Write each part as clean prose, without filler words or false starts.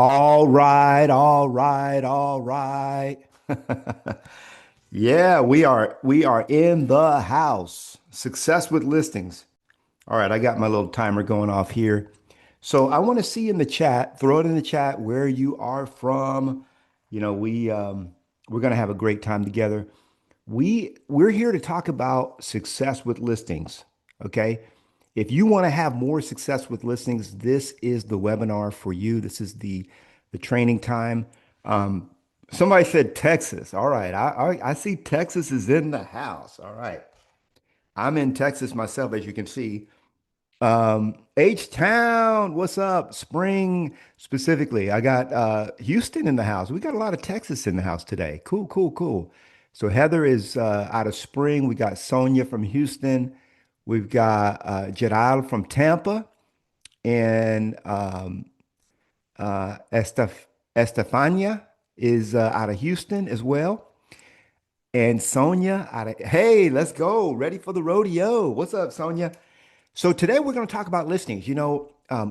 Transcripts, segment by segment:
All right, all right, all right. Yeah, we are in the house. Success with listings. All right, I got my little timer going off here. So I want to see in the chat, throw it in the chat where you are from. We're gonna have a great time together. We're here to talk about success with listings. Okay. If you want to have more success with listings, this is the webinar for you. This is the training time. Um, Somebody said Texas. All right. I see Texas is in the house. All right. I'm in Texas myself, as you can see. H-Town, what's up? Spring specifically. I got Houston in the house. We got a lot of Texas in the house today. Cool, cool, cool. So Heather is out of Spring. We got Sonia from Houston. We've got Jadal from Tampa and Estefania is out of Houston as well. And Sonia out of, hey, let's go. Ready for the rodeo. What's up, Sonia? So today we're going to talk about listings.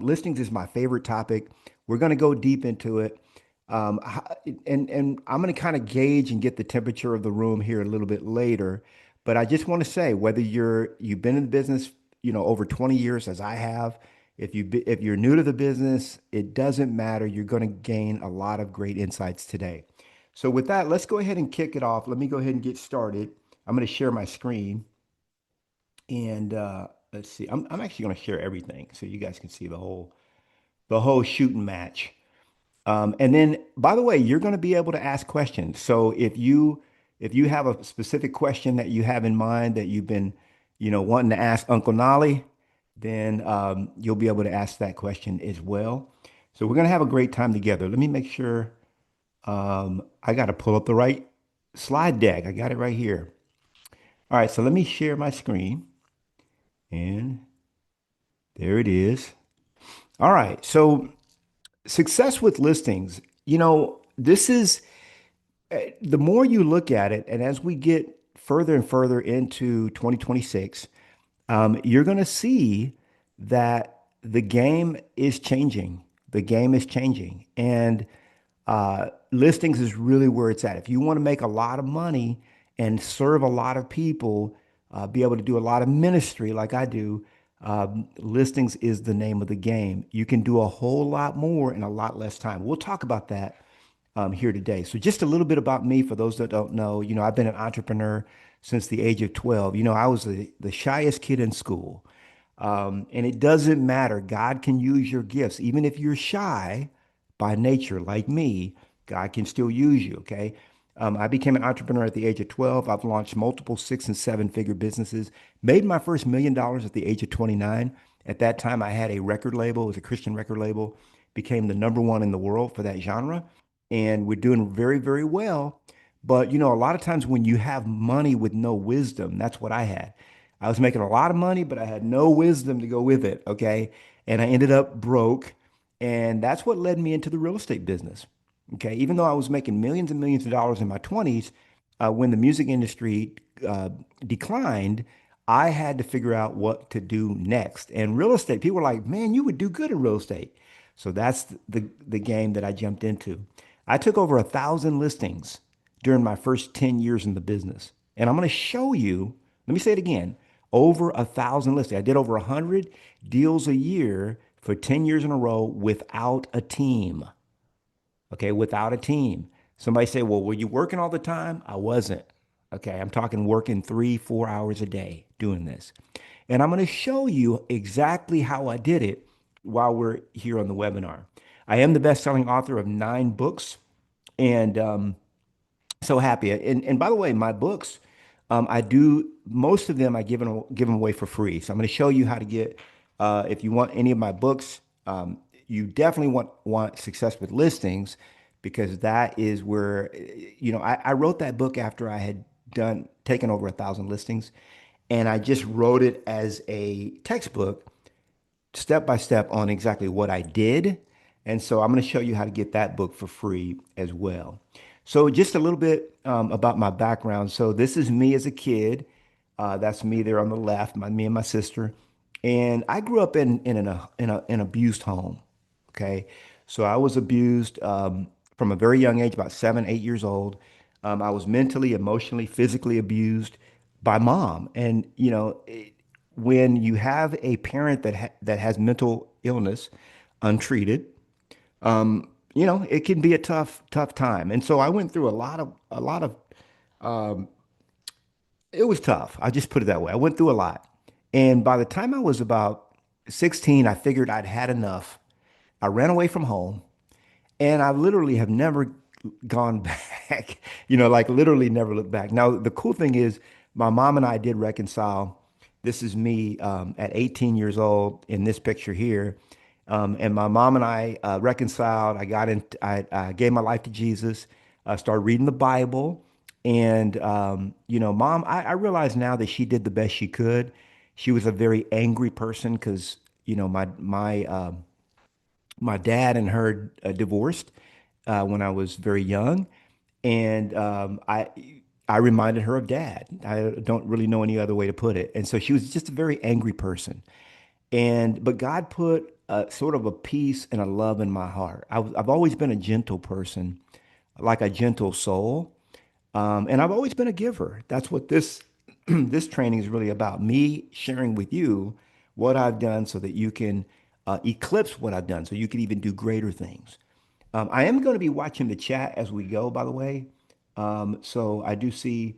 Listings is my favorite topic. We're going to go deep into it. And I'm going to kind of gauge and get the temperature of the room here a little bit later. But I just want to say, whether you've been in the business, over 20 years as I have, if you're new to the business, it doesn't matter. You're going to gain a lot of great insights today. So with that, let's go ahead and kick it off. Let me go ahead and get started. I'm going to share my screen. And let's see. I'm actually going to share everything so you guys can see the whole shooting match. And then, by the way, you're going to be able to ask questions. So if you have a specific question that you have in mind that you've been, wanting to ask Uncle Nolly, then you'll be able to ask that question as well. So we're going to have a great time together. Let me make sure I got to pull up the right slide deck. I got it right here. All right, so let me share my screen. And there it is. All right. So success with listings, this is the more you look at it, and as we get further and further into 2026, you're going to see that the game is changing. The game is changing. And listings is really where it's at. If you want to make a lot of money and serve a lot of people, be able to do a lot of ministry like I do, listings is the name of the game. You can do a whole lot more in a lot less time. We'll talk about that here today. So just a little bit about me for those that don't know. I've been an entrepreneur since the age of 12. I was the shyest kid in school. And it doesn't matter. God can use your gifts. Even if you're shy by nature, like me, God can still use you. Okay. I became an entrepreneur at the age of 12. I've launched multiple 6 and 7 figure businesses, made my first $1 million at the age of 29. At that time, I had a record label, it was a Christian record label, became the number one in the world for that genre. And we're doing very, very well. But, a lot of times when you have money with no wisdom, that's what I had. I was making a lot of money, but I had no wisdom to go with it. Okay. And I ended up broke. And that's what led me into the real estate business. Okay. Even though I was making millions and millions of dollars in my 20s, when the music industry declined, I had to figure out what to do next. And real estate, people were like, man, you would do good in real estate. So that's the game that I jumped into. I took over 1,000 listings during my first 10 years in the business. And I'm going to show you, let me say it again, over 1,000 listings. I did over 100 deals a year for 10 years in a row without a team. Okay, without a team. Somebody say, well, were you working all the time? I wasn't. Okay, I'm talking working 3, 4 hours a day doing this. And I'm going to show you exactly how I did it while we're here on the webinar. I am the best-selling author of 9 books, and so happy. And by the way, my books, I do most of them. I give them away for free. So I'm going to show you how to get. If you want any of my books, you definitely want Success with Listings, because that is where I wrote that book after I had taken over 1,000 listings, and I just wrote it as a textbook step by step on exactly what I did. And so I'm going to show you how to get that book for free as well. So just a little bit about my background. So this is me as a kid. That's me there on the left, me and my sister. And I grew up in an abused home. Okay. So I was abused from a very young age, about 7, 8 years old. I was mentally, emotionally, physically abused by mom. And, when you have a parent that has mental illness untreated, it can be a tough time. And so I went through a lot of it was tough. I just put it that way. I went through a lot. And by the time I was about 16, I figured I'd had enough. I ran away from home and I literally have never gone back, like literally never looked back. Now, the cool thing is my mom and I did reconcile. This is me at 18 years old in this picture here. And my mom and I reconciled. I gave my life to Jesus, started reading the Bible. And, mom, I realize now that she did the best she could. She was a very angry person because, my dad and her divorced when I was very young, and I reminded her of dad. I don't really know any other way to put it. And so she was just a very angry person. But God put sort of a peace and a love in my heart. I've always been a gentle person, like a gentle soul. And I've always been a giver. That's what this this training is really about. Me sharing with you what I've done so that you can eclipse what I've done, so you can even do greater things. I am going to be watching the chat as we go, by the way. So I do see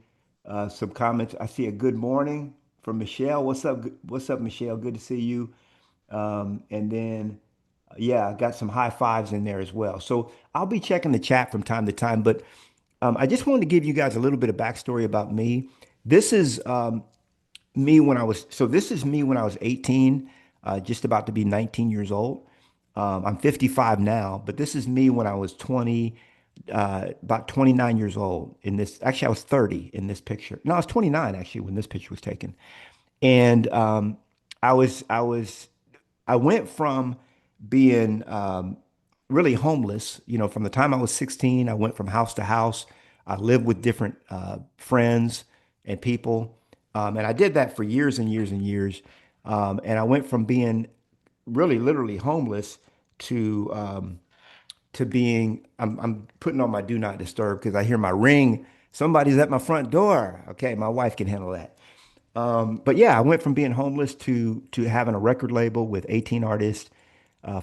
some comments. I see a good morning from Michelle. What's up? What's up, Michelle? Good to see you. And then, yeah, I got some high fives in there as well. So I'll be checking the chat from time to time. But I just wanted to give you guys a little bit of backstory about me. This is this is me when I was 18, just about to be 19 years old. I'm 55 now, but this is me when I was 20, about 29 years old in this. Actually, I was 30 in this picture. No, I was 29 actually when this picture was taken. And I went from being really homeless. From the time I was 16, I went from house to house. I lived with different friends and people. And I did that for years and years and years. And I went from being really literally homeless to being I'm putting on my do not disturb because I hear my ring. Somebody's at my front door. Okay, my wife can handle that. But yeah, I went from being homeless to having a record label with 18 artists,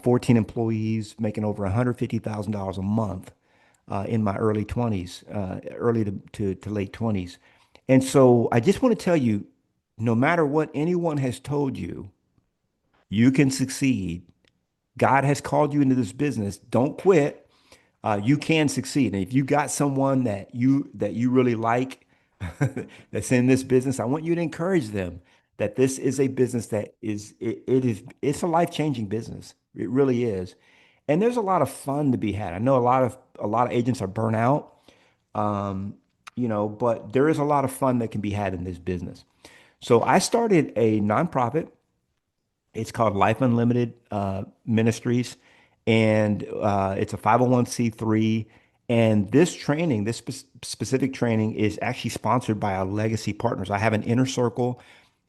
14 employees, making over $150,000 a month in my early 20s, early to late 20s. And so I just want to tell you, no matter what anyone has told you, you can succeed. God has called you into this business. Don't quit. You can succeed. And if you got someone that you really like that's in this business, I want you to encourage them that this is a business that it's a life-changing business. It really is. And there's a lot of fun to be had. I know a lot of agents are burnt out. Um, but there is a lot of fun that can be had in this business. So I started a nonprofit. It's called Life Unlimited Ministries, and it's a 501(c)(3). And this training, this specific training, is actually sponsored by our legacy partners. I have an inner circle,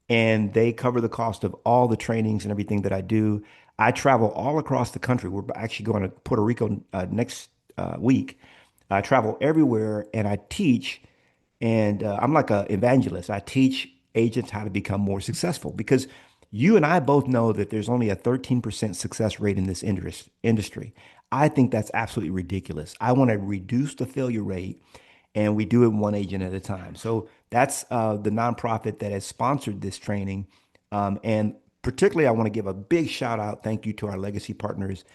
and they cover the cost of all the trainings and everything that I do. I travel all across the country. We're actually going to Puerto Rico next week. I travel everywhere, and I teach. And I'm like an evangelist. I teach agents how to become more successful because you and I both know that there's only a 13% success rate in this industry. I think that's absolutely ridiculous. I want to reduce the failure rate, and we do it one agent at a time. So that's the nonprofit that has sponsored this training. And particularly, I want to give a big shout out, thank you to our legacy partners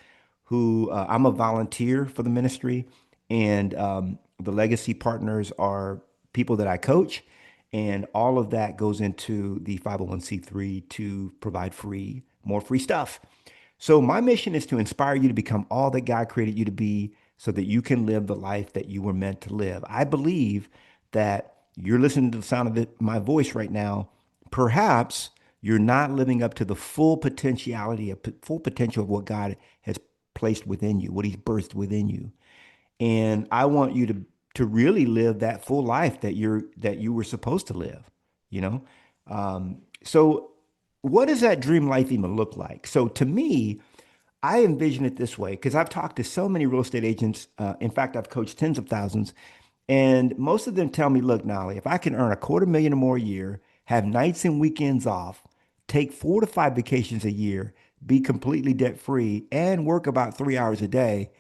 who I'm a volunteer for the ministry, and the legacy partners are people that I coach, and all of that goes into the 501(c)(3) to provide more free stuff. So my mission is to inspire you to become all that God created you to be so that you can live the life that you were meant to live. I believe that you're listening to the sound of my voice right now. Perhaps you're not living up to the full potential of what God has placed within you, what he's birthed within you. And I want you to really live that full life that you were supposed to live, you know? So what does that dream life even look like? So to me, I envision it this way because I've talked to so many real estate agents. In fact, I've coached tens of thousands, and most of them tell me, look, Nolly, if I can earn a quarter million or more a year, have nights and weekends off, take 4 to 5 vacations a year, be completely debt free, and work about 3 hours a day,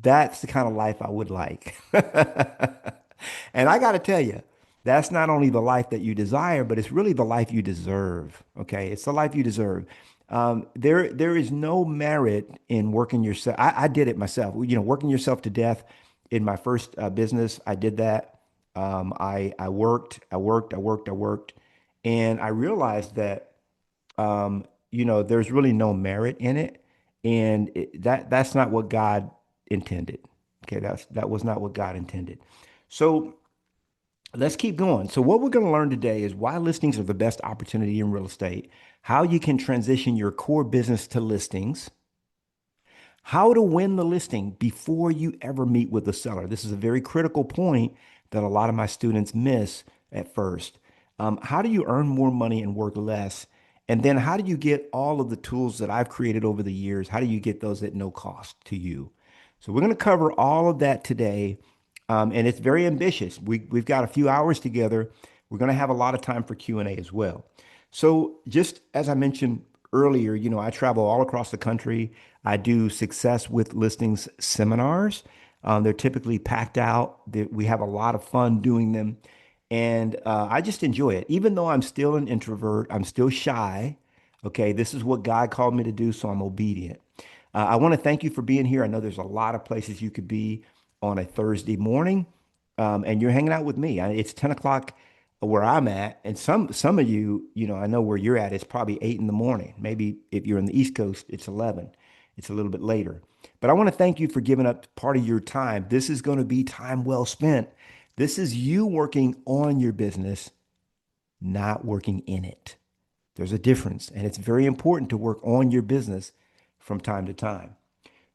that's the kind of life I would like. And I got to tell you, that's not only the life that you desire, but it's really the life you deserve. Okay, it's the life you deserve. There is no merit in working yourself. I did it myself. Working yourself to death in my first business. I did that. I worked, I worked, and I realized that there's really no merit in it, and that's not what God intended. Okay, that was not what God intended. So let's keep going. So what we're going to learn today is why listings are the best opportunity in real estate, how you can transition your core business to listings, how to win the listing before you ever meet with the seller. This is a very critical point that a lot of my students miss at first. How do you earn more money and work less? And then how do you get all of the tools that I've created over the years? How do you get those at no cost to you? So we're going to cover all of that today. And it's very ambitious. We've got a few hours together. We're going to have a lot of time for Q&A as well. So just as I mentioned earlier, I travel all across the country. I do success with listings seminars. They're typically packed out. We have a lot of fun doing them. And I just enjoy it. Even though I'm still an introvert, I'm still shy. Okay, this is what God called me to do, so I'm obedient. I want to thank you for being here. I know there's a lot of places you could be on a Thursday morning, and you're hanging out with me. It's 10 o'clock where I'm at, and some of you, I know where you're at. It's probably 8 in the morning. Maybe if you're in the East Coast, it's 11. It's a little bit later. But I want to thank you for giving up part of your time. This is going to be time well spent. This is you working on your business, not working in it. There's a difference, and it's very important to work on your business from time to time.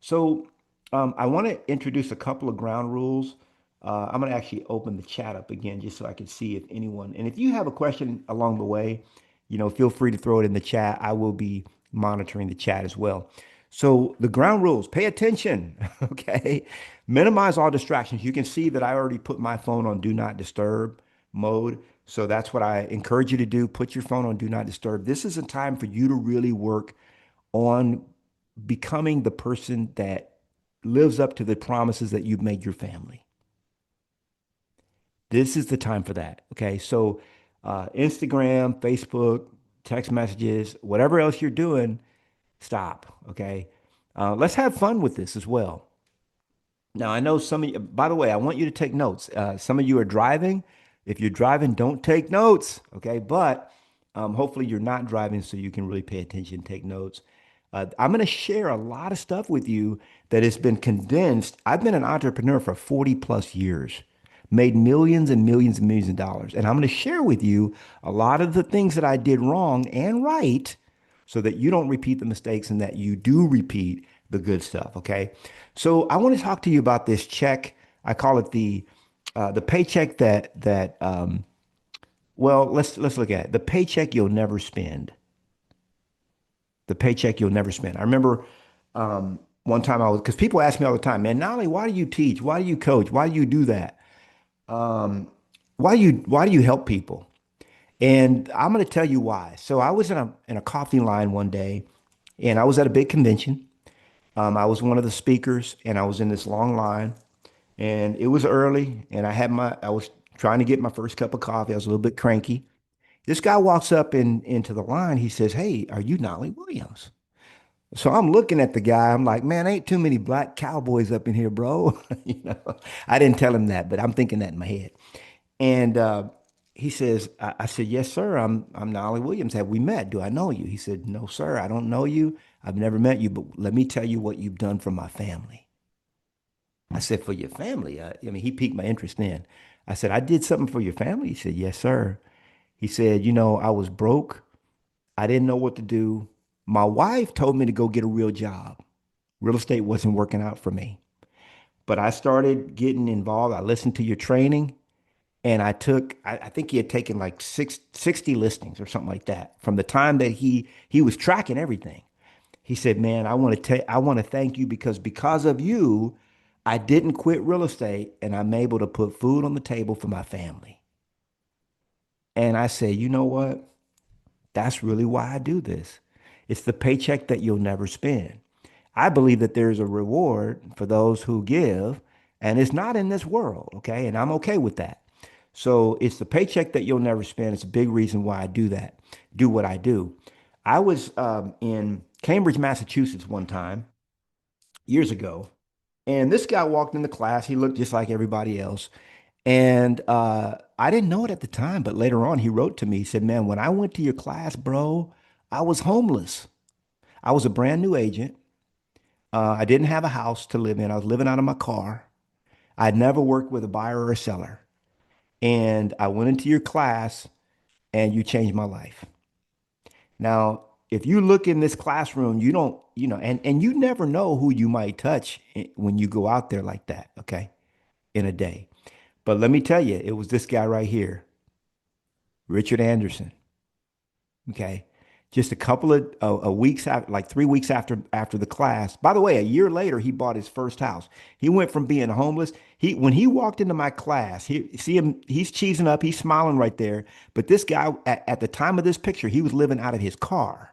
So I want to introduce a couple of ground rules. I'm going to actually open the chat up again just so I can see if anyone, and if you have a question along the way, feel free to throw it in the chat. I will be monitoring the chat as well. So the ground rules, pay attention, okay? Minimize all distractions. You can see that I already put my phone on do not disturb mode. So that's what I encourage you to do. Put your phone on do not disturb. This is a time for you to really work on becoming the person that lives up to the promises that you've made your family. This is the time for that. Okay. So, Instagram, Facebook, text messages, whatever else you're doing, stop. Okay. Let's have fun with this as well. Now, I know some of you, by the way, I want you to take notes. Some of you are driving. If you're driving, don't take notes. Okay. But hopefully you're not driving so you can really pay attention, take notes. I'm going to share a lot of stuff with you that has been condensed. I've been an entrepreneur for 40 plus years, made millions and millions and millions of dollars. And I'm going to share with you a lot of the things that I did wrong and right so that you don't repeat the mistakes and that you do repeat the good stuff. Okay. So I want to talk to you about this check. I call it the paycheck well, let's look at it. The paycheck you'll never spend. The paycheck you'll never spend. I remember one time because people ask me all the time, man, Nolly, why do you teach? Why do you coach? Why do you do that? Um, why do you help people? And I'm going to tell you why. So I was in a coffee line one day, and I was at a big convention. I was one of the speakers, and I was in this long line, and it was early, and I was trying to get my first cup of coffee. I was a little bit cranky. This guy walks up into the line. He says, "Hey, are you Knolly Williams?" So I'm looking at the guy. I'm like, "Man, ain't too many black cowboys up in here, bro." You know, I didn't tell him that, but I'm thinking that in my head. And he says, I said, "Yes, sir. I'm Knolly Williams. Have we met? Do I know you?" He said, "No, sir. I don't know you. I've never met you, but let me tell you what you've done for my family." I said, "For your family?" I mean, he piqued my interest then. I said, "I did something for your family." He said, "Yes, sir." He said, I was broke. I didn't know what to do. My wife told me to go get a real job. Real estate wasn't working out for me. But I started getting involved. I listened to your training and I think he had taken like 60 listings or something like that from the time that he was tracking everything. He said, "Man, I want to thank you because of you, I didn't quit real estate and I'm able to put food on the table for my family." And I said, "You know what? That's really why I do this. It's the paycheck that you'll never spend. I believe that there's a reward for those who give, and it's not in this world, okay? And I'm okay with that. So it's the paycheck that you'll never spend. It's a big reason why I do that, do what I do. I was in Cambridge, Massachusetts one time years ago, and this guy walked into class. He looked just like everybody else. And I didn't know it at the time, but later on he wrote to me. He said, "Man, when I went to your class, bro, I was homeless. I was a brand new agent. I didn't have a house to live in. I was living out of my car. I'd never worked with a buyer or a seller. And I went into your class and you changed my life." Now, if you look in this classroom, you don't, and you never know who you might touch when you go out there like that, okay, in a day. But let me tell you, it was this guy right here, Richard Anderson. Okay. Just a couple of weeks after, like 3 weeks after the class. By the way, a year later, he bought his first house. He went from being homeless. When he walked into my class, he see him, he's cheesing up, he's smiling right there. But this guy, at the time of this picture, he was living out of his car.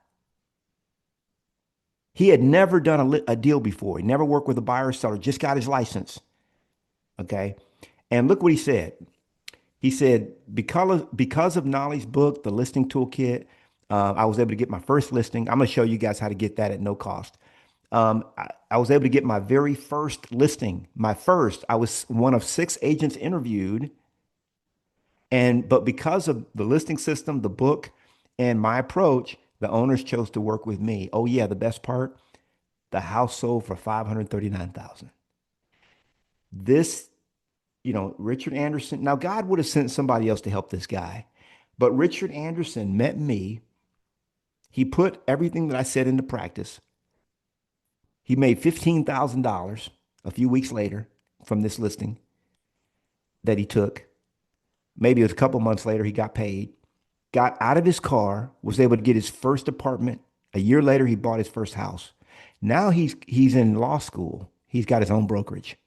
He had never done a deal before. He never worked with a buyer or seller, just got his license. Okay. And look what he said. He said, because of Knolly's book, the listing toolkit, I was able to get my first listing. I'm going to show you guys how to get that at no cost. I was able to get my very first listing. I was one of 6 agents interviewed. But because of the listing system, the book, and my approach, the owners chose to work with me. Oh yeah, the best part, the house sold for 539,000. This Richard Anderson. Now, God would have sent somebody else to help this guy, but Richard Anderson met me. He put everything that I said into practice. He made $15,000 a few weeks later from this listing that he took. Maybe it was a couple months later, he got paid, got out of his car, was able to get his first apartment. A year later, he bought his first house. Now he's in law school. He's got his own brokerage.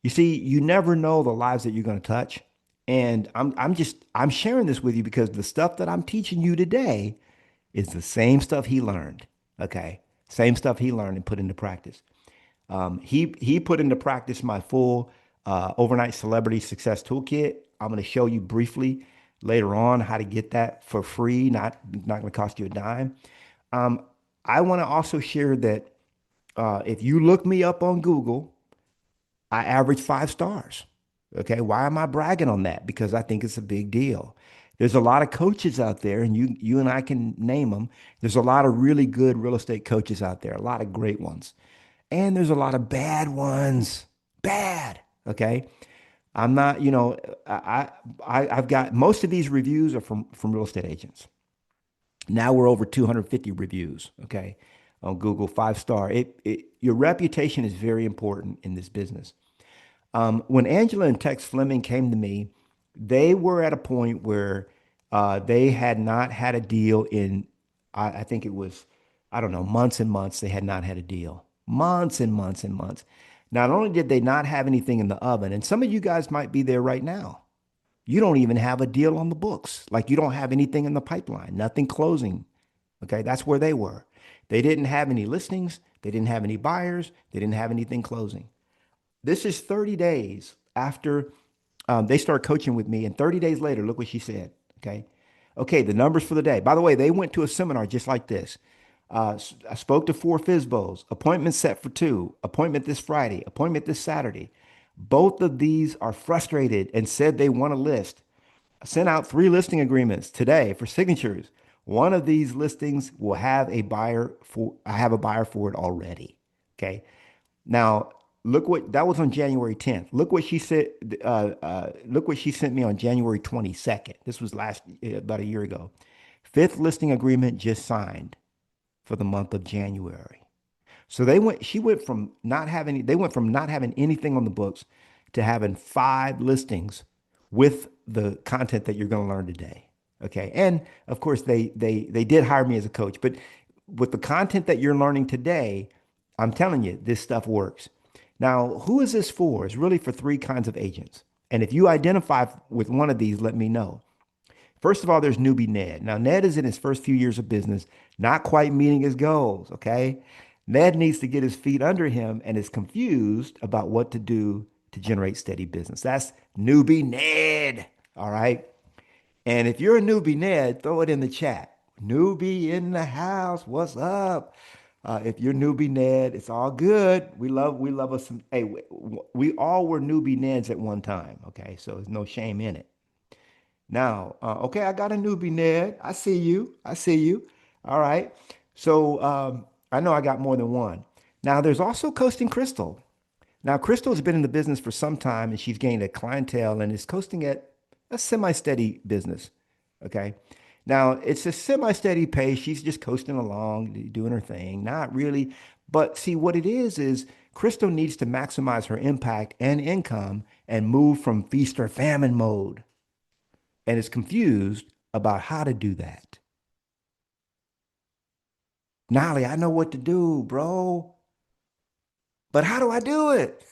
You see, you never know the lives that you're going to touch. And I'm sharing this with you because the stuff that I'm teaching you today is the same stuff he learned. Okay. Same stuff he learned and put into practice. He put into practice my full overnight celebrity success toolkit. I'm going to show you briefly later on how to get that for free, not going to cost you a dime. Um, I want to also share that if you look me up on Google, I average 5 stars. Okay. Why am I bragging on that? Because I think it's a big deal. There's a lot of coaches out there, and you and I can name them. There's a lot of really good real estate coaches out there, a lot of great ones. And there's a lot of bad ones. Bad. Okay. I'm not, I've got most of these reviews are from real estate agents. Now we're over 250 reviews. Okay. On Google, 5 star. Your reputation is very important in this business. When Angela and Tex Fleming came to me, they were at a point where they had not had a deal in, I think it was, I don't know, months and months. They had not had a deal. Months and months and months. Not only did they not have anything in the oven, and some of you guys might be there right now. You don't even have a deal on the books. Like you don't have anything in the pipeline, nothing closing. Okay, that's where they were. They didn't have any listings. They didn't have any buyers. They didn't have anything closing. This is 30 days after they start coaching with me. And 30 days later, look what she said. Okay. Okay. The numbers for the day. By the way, they went to a seminar just like this. I spoke to 4 FSBOs, appointment set for 2, appointment this Friday, appointment this Saturday. Both of these are frustrated and said they want to list. I sent out 3 listing agreements today for signatures. One of these listings will have a buyer for, I have a buyer for it already. Okay. Now, look what that was on January 10th. Look what she said. Look what she sent me on January 22nd. This was about a year ago. 5th listing agreement just signed for the month of January. So she went from they went from not having anything on the books to having 5 listings with the content that you're going to learn today. Okay. And of course they did hire me as a coach, but with the content that you're learning today, I'm telling you, this stuff works. Now, who is this for? It's really for three kinds of agents. And if you identify with one of these, let me know. First of all, there's newbie Ned. Now, Ned is in his first few years of business, not quite meeting his goals, okay? Ned needs to get his feet under him and is confused about what to do to generate steady business. That's newbie Ned, all right? And if you're a newbie Ned, throw it in the chat. Newbie in the house, what's up? If you're newbie Ned, it's all good. We love us some. Hey, we all were newbie Neds at one time. Okay, so there's no shame in it. Now, okay, I got a newbie Ned. I see you. I see you. All right. So I know I got more than one. Now, there's also Coasting Crystal. Now, Crystal has been in the business for some time and she's gained a clientele and is coasting at a semi-steady business. Okay. Now, it's a semi-steady pace. She's just coasting along, doing her thing. Not really. But see, what it is Crystal needs to maximize her impact and income and move from feast or famine mode and is confused about how to do that. Nolly, I know what to do, bro, but how do I do it?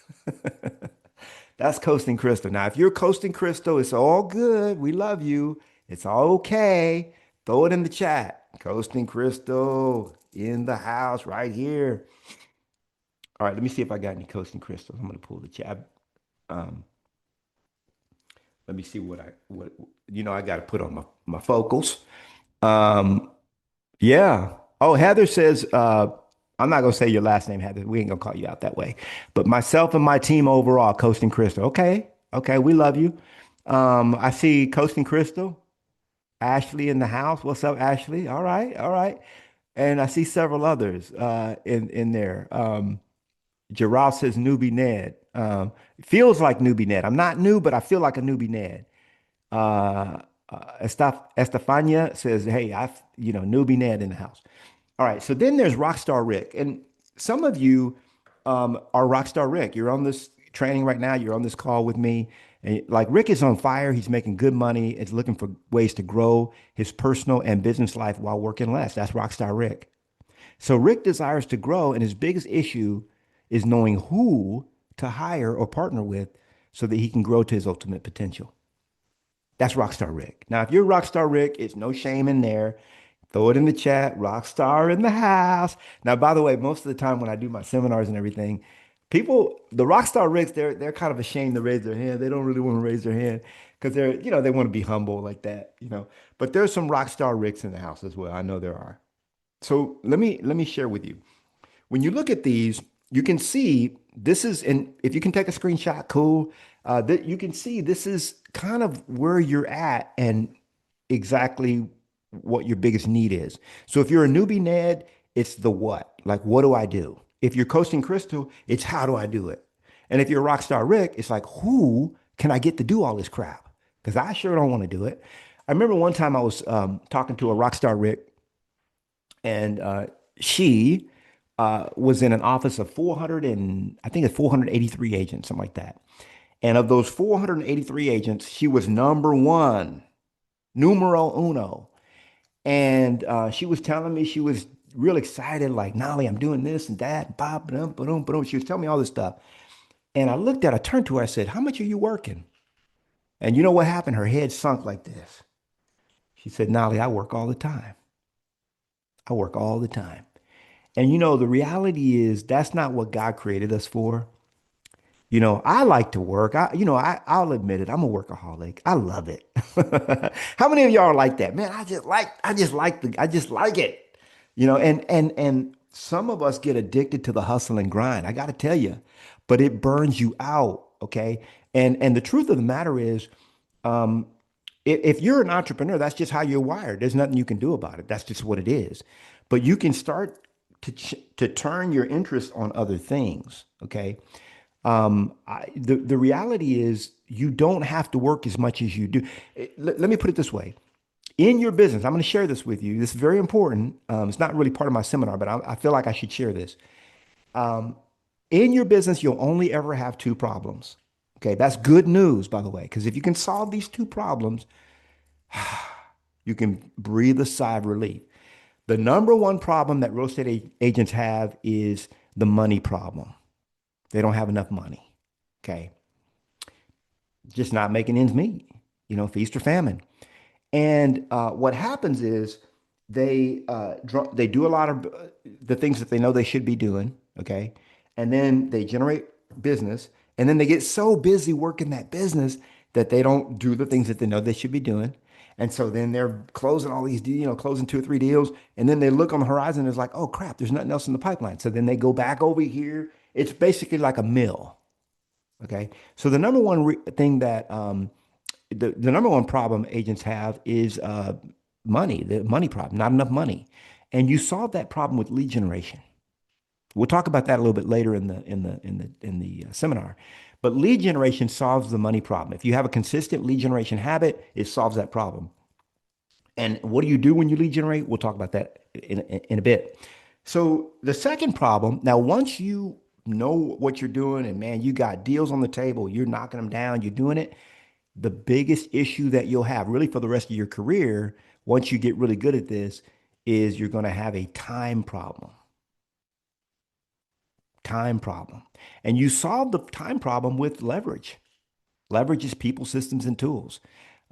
That's Coasting Crystal. Now, if you're Coasting Crystal, it's all good. We love you. It's all okay. Throw it in the chat. Coasting Crystal in the house right here. All right, let me see if I got any Coasting Crystals. I'm going to pull the chat. Um, Let me see what I got to put on my focals. Um, Yeah. Oh, Heather says, I'm not gonna say your last name, Heather. We ain't gonna call you out that way. But myself and my team overall, Coasting Crystal. Okay. Okay, we love you. I see Coasting Crystal, Ashley in the house. What's up, Ashley? All right, all right. And I see several others in there. Gerald says newbie Ned. Feels like newbie Ned. I'm not new, but I feel like a newbie Ned. Estefania says, "Hey, newbie Ned in the house." All right, so then there's Rockstar Rick, and some of you are Rockstar Rick. You're on this training right now. You're on this call with me, and like Rick is on fire. He's making good money. Is looking for ways to grow his personal and business life while working less. That's Rockstar Rick. So Rick desires to grow, and his biggest issue is knowing who to hire or partner with so that he can grow to his ultimate potential. That's Rockstar Rick. Now, if you're Rockstar Rick, it's no shame in there. Throw it in the chat. Rockstar in the house. Now, by the way, most of the time when I do my seminars and everything, the Rockstar Ricks, they're kind of ashamed to raise their hand. They don't really want to raise their hand because they want to be humble like that. But there's some Rockstar Ricks in the house as well. I know there are. So let me share with you. When you look at these, you can see this is, and if you can take a screenshot, cool. That you can see this is kind of where you're at and exactly what your biggest need is. So if you're a newbie Ned, it's the what, like what do I do? If you're coasting Crystal, it's how do I do it? And if you're Rockstar Rick, it's like who can I get to do all this crap? Because I sure don't want to do it. I remember one time I was talking to a Rockstar Rick and she was in an office of 400 and I think it's 483 agents, something like that. And of those 483 agents, she was number one, numero uno. And she was telling me she was real excited, like, Nolly, I'm doing this and that. Bop, ba-dum, ba-dum, ba-dum. She was telling me all this stuff. And I turned to her, I said, how much are you working? And you know what happened? Her head sunk like this. She said, Nolly, I work all the time. I work all the time. And the reality is that's not what God created us for. I like to work. I'll admit it. I'm a workaholic. I love it. How many of y'all are like that? Man, I just like it. And some of us get addicted to the hustle and grind. I got to tell you, but it burns you out. Okay. And the truth of the matter is, um, if you're an entrepreneur, that's just how you're wired. There's nothing you can do about it. That's just what it is. But you can start to turn your interest on other things. Okay. The reality is you don't have to work as much as you do. Let me put it this way. In your business, I'm going to share this with you. This is very important. It's not really part of my seminar, but I feel like I should share this. Um, in your business, you'll only ever have two problems. Okay, that's good news, by the way, because if you can solve these two problems, you can breathe a sigh of relief. The number one problem that real estate agents have is the money problem. They don't have enough money. Okay. Just not making ends meet, feast or famine. And what happens is they do a lot of the things that they know they should be doing, okay? And then they generate business, and then they get so busy working that business that they don't do the things that they know they should be doing. And so then they're closing all these, closing two or three deals, and then they look on the horizon and it's like, oh crap, there's nothing else in the pipeline. So then they go back over here. It's basically like a mill, okay? So the number one thing that the number one problem agents have is money, the money problem, not enough money. And you solve that problem with lead generation. We'll talk about that a little bit later in the seminar. But lead generation solves the money problem. If you have a consistent lead generation habit, it solves that problem. And what do you do when you lead generate? We'll talk about that in a bit. So the second problem, now once you know what you're doing and man, you got deals on the table, you're knocking them down, you're doing it, the biggest issue that you'll have really for the rest of your career, once you get really good at this, is you're going to have a time problem. Time problem. And you solve the time problem with leverage. Leverage is people, systems, and tools.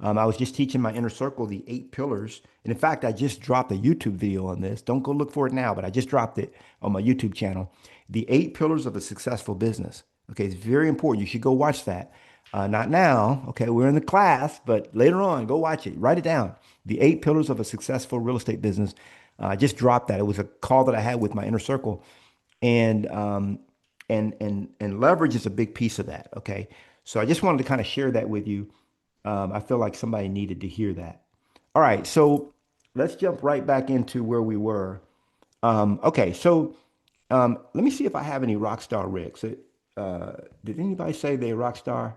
I was just teaching my inner circle the 8 pillars. And in fact, I just dropped a YouTube video on this. Don't go look for it now, but I just dropped it on my YouTube channel. The 8 pillars of a successful business. Okay, it's very important. You should go watch that. Not now. Okay, we're in the class, but later on, go watch it. Write it down. The 8 pillars of a successful real estate business. I just dropped that. It was a call that I had with my inner circle, and and leverage is a big piece of that. Okay, so I just wanted to kind of share that with you. I feel like somebody needed to hear that. All right, so let's jump right back into where we were. Okay, so let me see if I have any rock star Ricks. Did anybody say they rock star?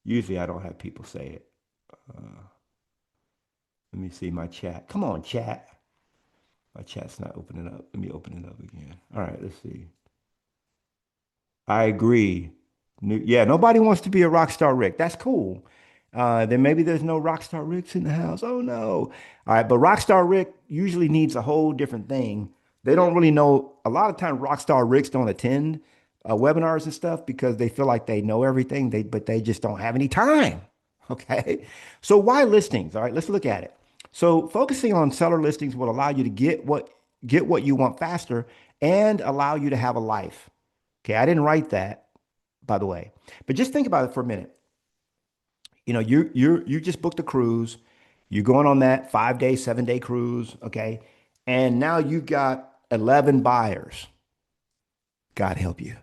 Usually I don't have people say it. Uh, Let me see my chat. Come on, chat. My chat's not opening up. Let me open it up again. All right, let's see. I agree. Yeah, nobody wants to be a rock star Rick. That's cool. Then maybe there's no rock star Ricks in the house. Oh no. All right, but rock star Rick usually needs a whole different thing. They don't really know. A lot of times, rock star Ricks don't attend webinars and stuff because they feel like they know everything. But they just don't have any time. Okay. So why listings? All right, let's look at it. So focusing on seller listings will allow you to get what you want faster and allow you to have a life. Okay, I didn't write that, by the way. But just think about it for a minute. You just booked a cruise. You're going on that 5 day, 7 day cruise, okay? And now you've got 11 buyers. God help you.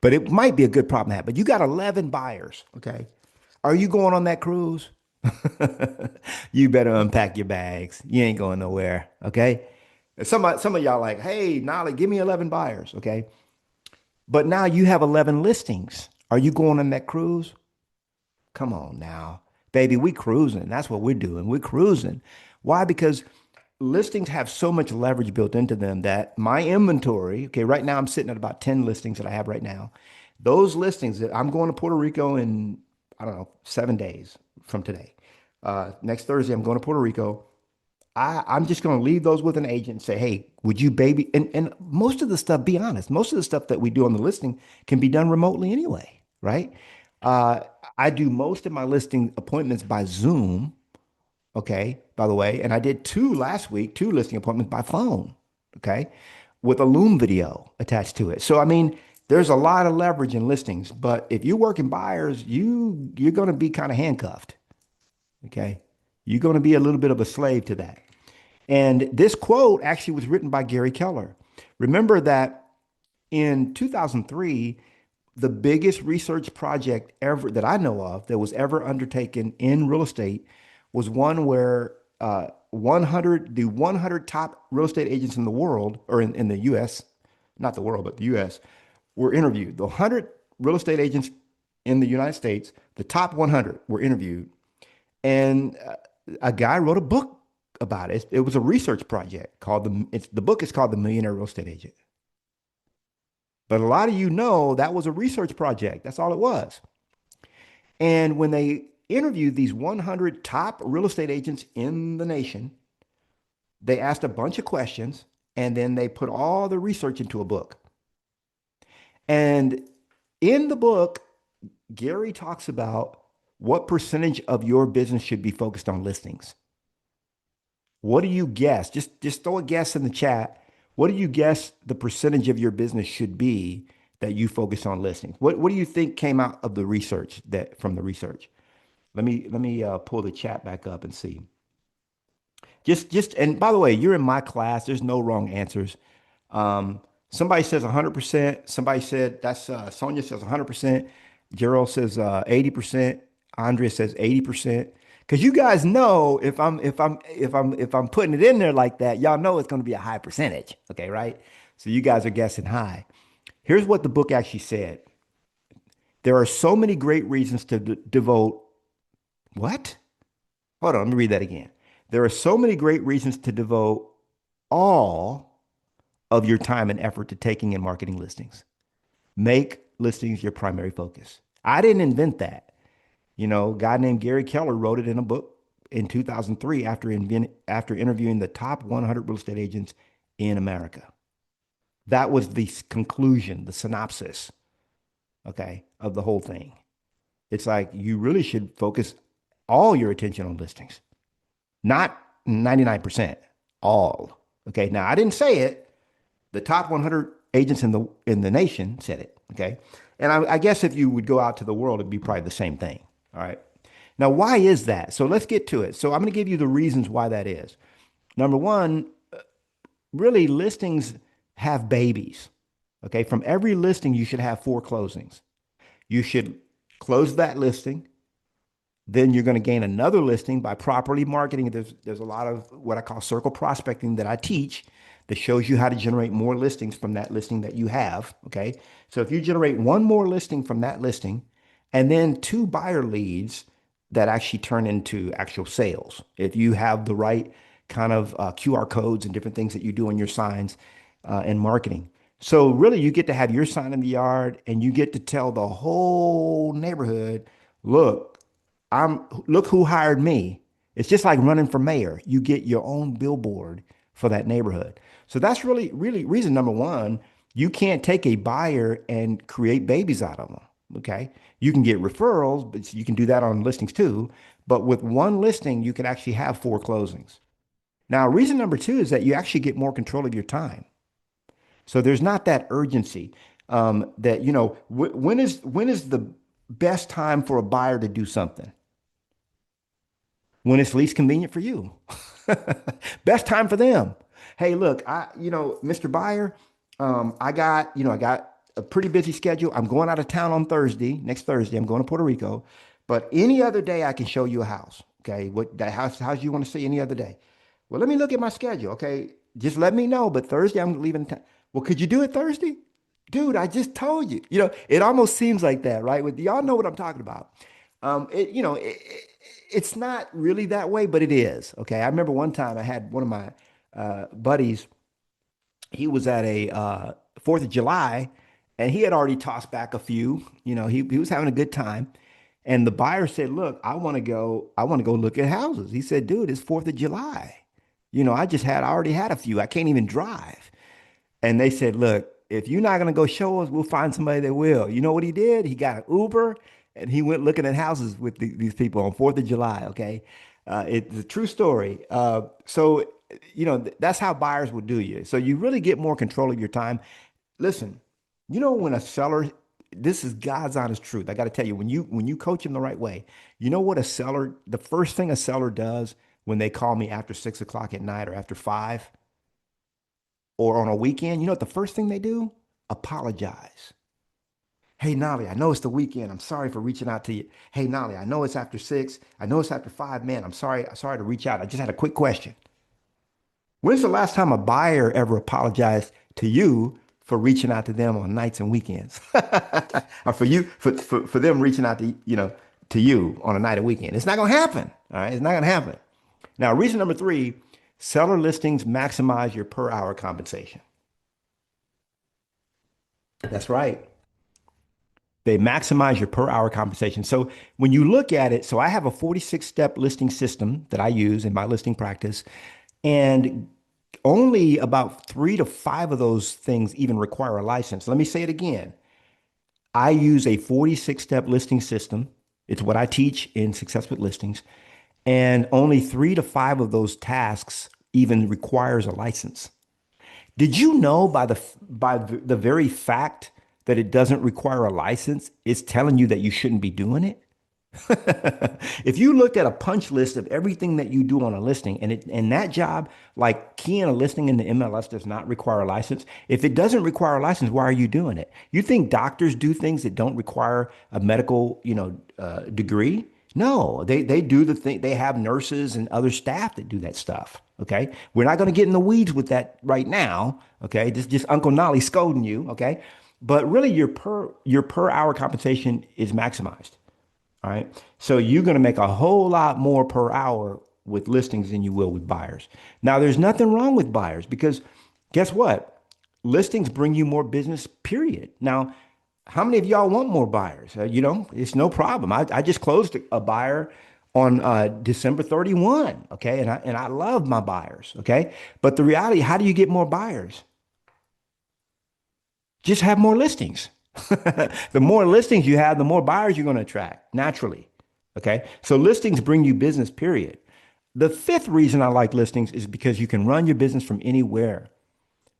But it might be a good problem to have. But you got 11 buyers, okay? Are you going on that cruise? You better unpack your bags. You ain't going nowhere, okay? Some of y'all like, hey, Nolly, give me 11 buyers, okay? But now you have 11 listings. Are you going on that cruise? Come on now, baby, we cruising. That's what we're doing. We're cruising. Why? Because listings have so much leverage built into them that my inventory, okay, right now I'm sitting at about 10 listings that I have right now. Those listings that I'm going to Puerto Rico in, I don't know, 7 days from today. Next Thursday, I'm going to Puerto Rico. I'm just going to leave those with an agent and say, hey, would you baby? And most of the stuff, be honest, most of the stuff that we do on the listing can be done remotely anyway, right? Uh, I do most of my listing appointments by Zoom, okay, by the way. And I did two last week, two listing appointments by phone, okay, with a Loom video attached to it. So, I mean, there's a lot of leverage in listings, but if you're working buyers, you're going to be kind of handcuffed, okay? You're going to be a little bit of a slave to that. And this quote actually was written by Gary Keller. Remember that in 2003, the biggest research project ever that I know of that was ever undertaken in real estate was one where 100 top real estate agents in the world, or in the US, not the world, but the US, were interviewed. The 100 real estate agents in the United States, the top 100 were interviewed. And a guy wrote a book about it. It was a research project called the book is called The Millionaire Real Estate Agent. But a lot of you know that was a research project. That's all it was. And when they interviewed these 100 top real estate agents in the nation, They asked a bunch of questions and then they put all the research into a book. And in the book, Gary talks about what percentage of your business should be focused on listings. What do you guess? Just throw a guess in the chat. What do you guess the percentage of your business should be that you focus on listings? What do you think came out of the research that from the research? Let me pull the chat back up and see. And by the way, you're in my class. There's no wrong answers. Somebody says 100%. Somebody said that's Sonia says 100%. Gerald says 80%. Andrea says 80%. Because you guys know if I'm putting it in there like that, y'all know it's going to be a high percentage. Okay, right? So you guys are guessing high. Here's what the book actually said. There are so many great reasons to devote what? Hold on, let me read that again. There are so many great reasons to devote all of your time and effort to taking and marketing listings. Make listings your primary focus. I didn't invent that. A guy named Gary Keller wrote it in a book in 2003 after interviewing the top 100 real estate agents in America. That was the conclusion, the synopsis, okay, of the whole thing. It's like you really should focus all your attention on listings, not 99%, all. Okay. Now I didn't say it. The top 100 agents in the nation said it. Okay. And I guess if you would go out to the world, it'd be probably the same thing. All right. Now, why is that? So let's get to it. So I'm going to give you the reasons why that is. Number one, really listings have babies. Okay. From every listing, you should have 4 closings. You should close that listing. Then you're going to gain another listing by properly marketing. There's a lot of what I call circle prospecting that I teach that shows you how to generate more listings from that listing that you have. Okay. So if you generate one more listing from that listing and then 2 buyer leads that actually turn into actual sales, if you have the right kind of QR codes and different things that you do on your signs and marketing. So really you get to have your sign in the yard and you get to tell the whole neighborhood, look who hired me. It's just like running for mayor. You get your own billboard for that neighborhood. So that's really, really reason number one. You can't take a buyer and create babies out of them. Okay. You can get referrals, but you can do that on listings too. But with one listing, you can actually have 4 closings. Now, reason number 2 is that you actually get more control of your time. So there's not that urgency that, when is the best time for a buyer to do something? When it's least convenient for you. Best time for them. Hey, look, Mr. Buyer, I got a pretty busy schedule. I'm going out of town on next Thursday. I'm going to Puerto Rico, but any other day I can show you a house. Okay. What that house you want to see any other day? Well, let me look at my schedule. Okay. Just let me know. But Thursday I'm leaving town. Well, could you do it Thursday? Dude, I just told you. It almost seems like that, right? With y'all know what I'm talking about. It's not really that way, but it is. Okay. I remember one time I had one of my buddies. He was at a 4th of July and he had already tossed back a few. He was having a good time. And the buyer said, look, I want to go look at houses. He said, dude, it's 4th of July. I already had a few. I can't even drive. And they said, look, if you're not going to go show us, we'll find somebody that will. You know what he did? He got an Uber and he went looking at houses with these people on 4th of July. Okay. It's a true story. That's how buyers will do you. So you really get more control of your time. Listen, when a seller, this is God's honest truth. I got to tell you, when you coach them the right way, you know what the first thing a seller does when they call me after 6 o'clock at night or after 5 or on a weekend, you know what the first thing they do? Apologize. Hey, Knolly, I know it's the weekend. I'm sorry for reaching out to you. Hey, Knolly, I know it's after 6. I know it's after 5. Man, I'm sorry to reach out. I just had a quick question. When's the last time a buyer ever apologized to you for reaching out to them on nights and weekends? Or for them reaching out to you on a night and weekend? It's not going to happen. All right. It's not going to happen. Now, reason number 3, seller listings maximize your per hour compensation. That's right. They maximize your per hour compensation. So when you look at it, so I have a 46-step listing system that I use in my listing practice And only about 3 to 5 of those things even require a license. Let me say it again. I use a 46-step listing system. It's what I teach in Success with Listings. And only 3 to 5 of those tasks even requires a license. Did you know by the very fact that it doesn't require a license, it's telling you that you shouldn't be doing it? If you looked at a punch list of everything that you do on a listing and that job, like keying a listing in the MLS does not require a license. If it doesn't require a license, why are you doing it? You think doctors do things that don't require a medical, degree? No, they do the thing. They have nurses and other staff that do that stuff. Okay. We're not going to get in the weeds with that right now. Okay. This is just Uncle Nolly scolding you. Okay. But really your per hour compensation is maximized. All right. So you're going to make a whole lot more per hour with listings than you will with buyers. Now, there's nothing wrong with buyers because guess what? Listings bring you more business, period. Now, how many of y'all want more buyers? It's no problem. I just closed a buyer on December 31. Okay. And I love my buyers. Okay. But the reality, how do you get more buyers? Just have more listings. The more listings you have, the more buyers you're going to attract naturally. Okay. So listings bring you business, period. The fifth reason I like listings is because you can run your business from anywhere.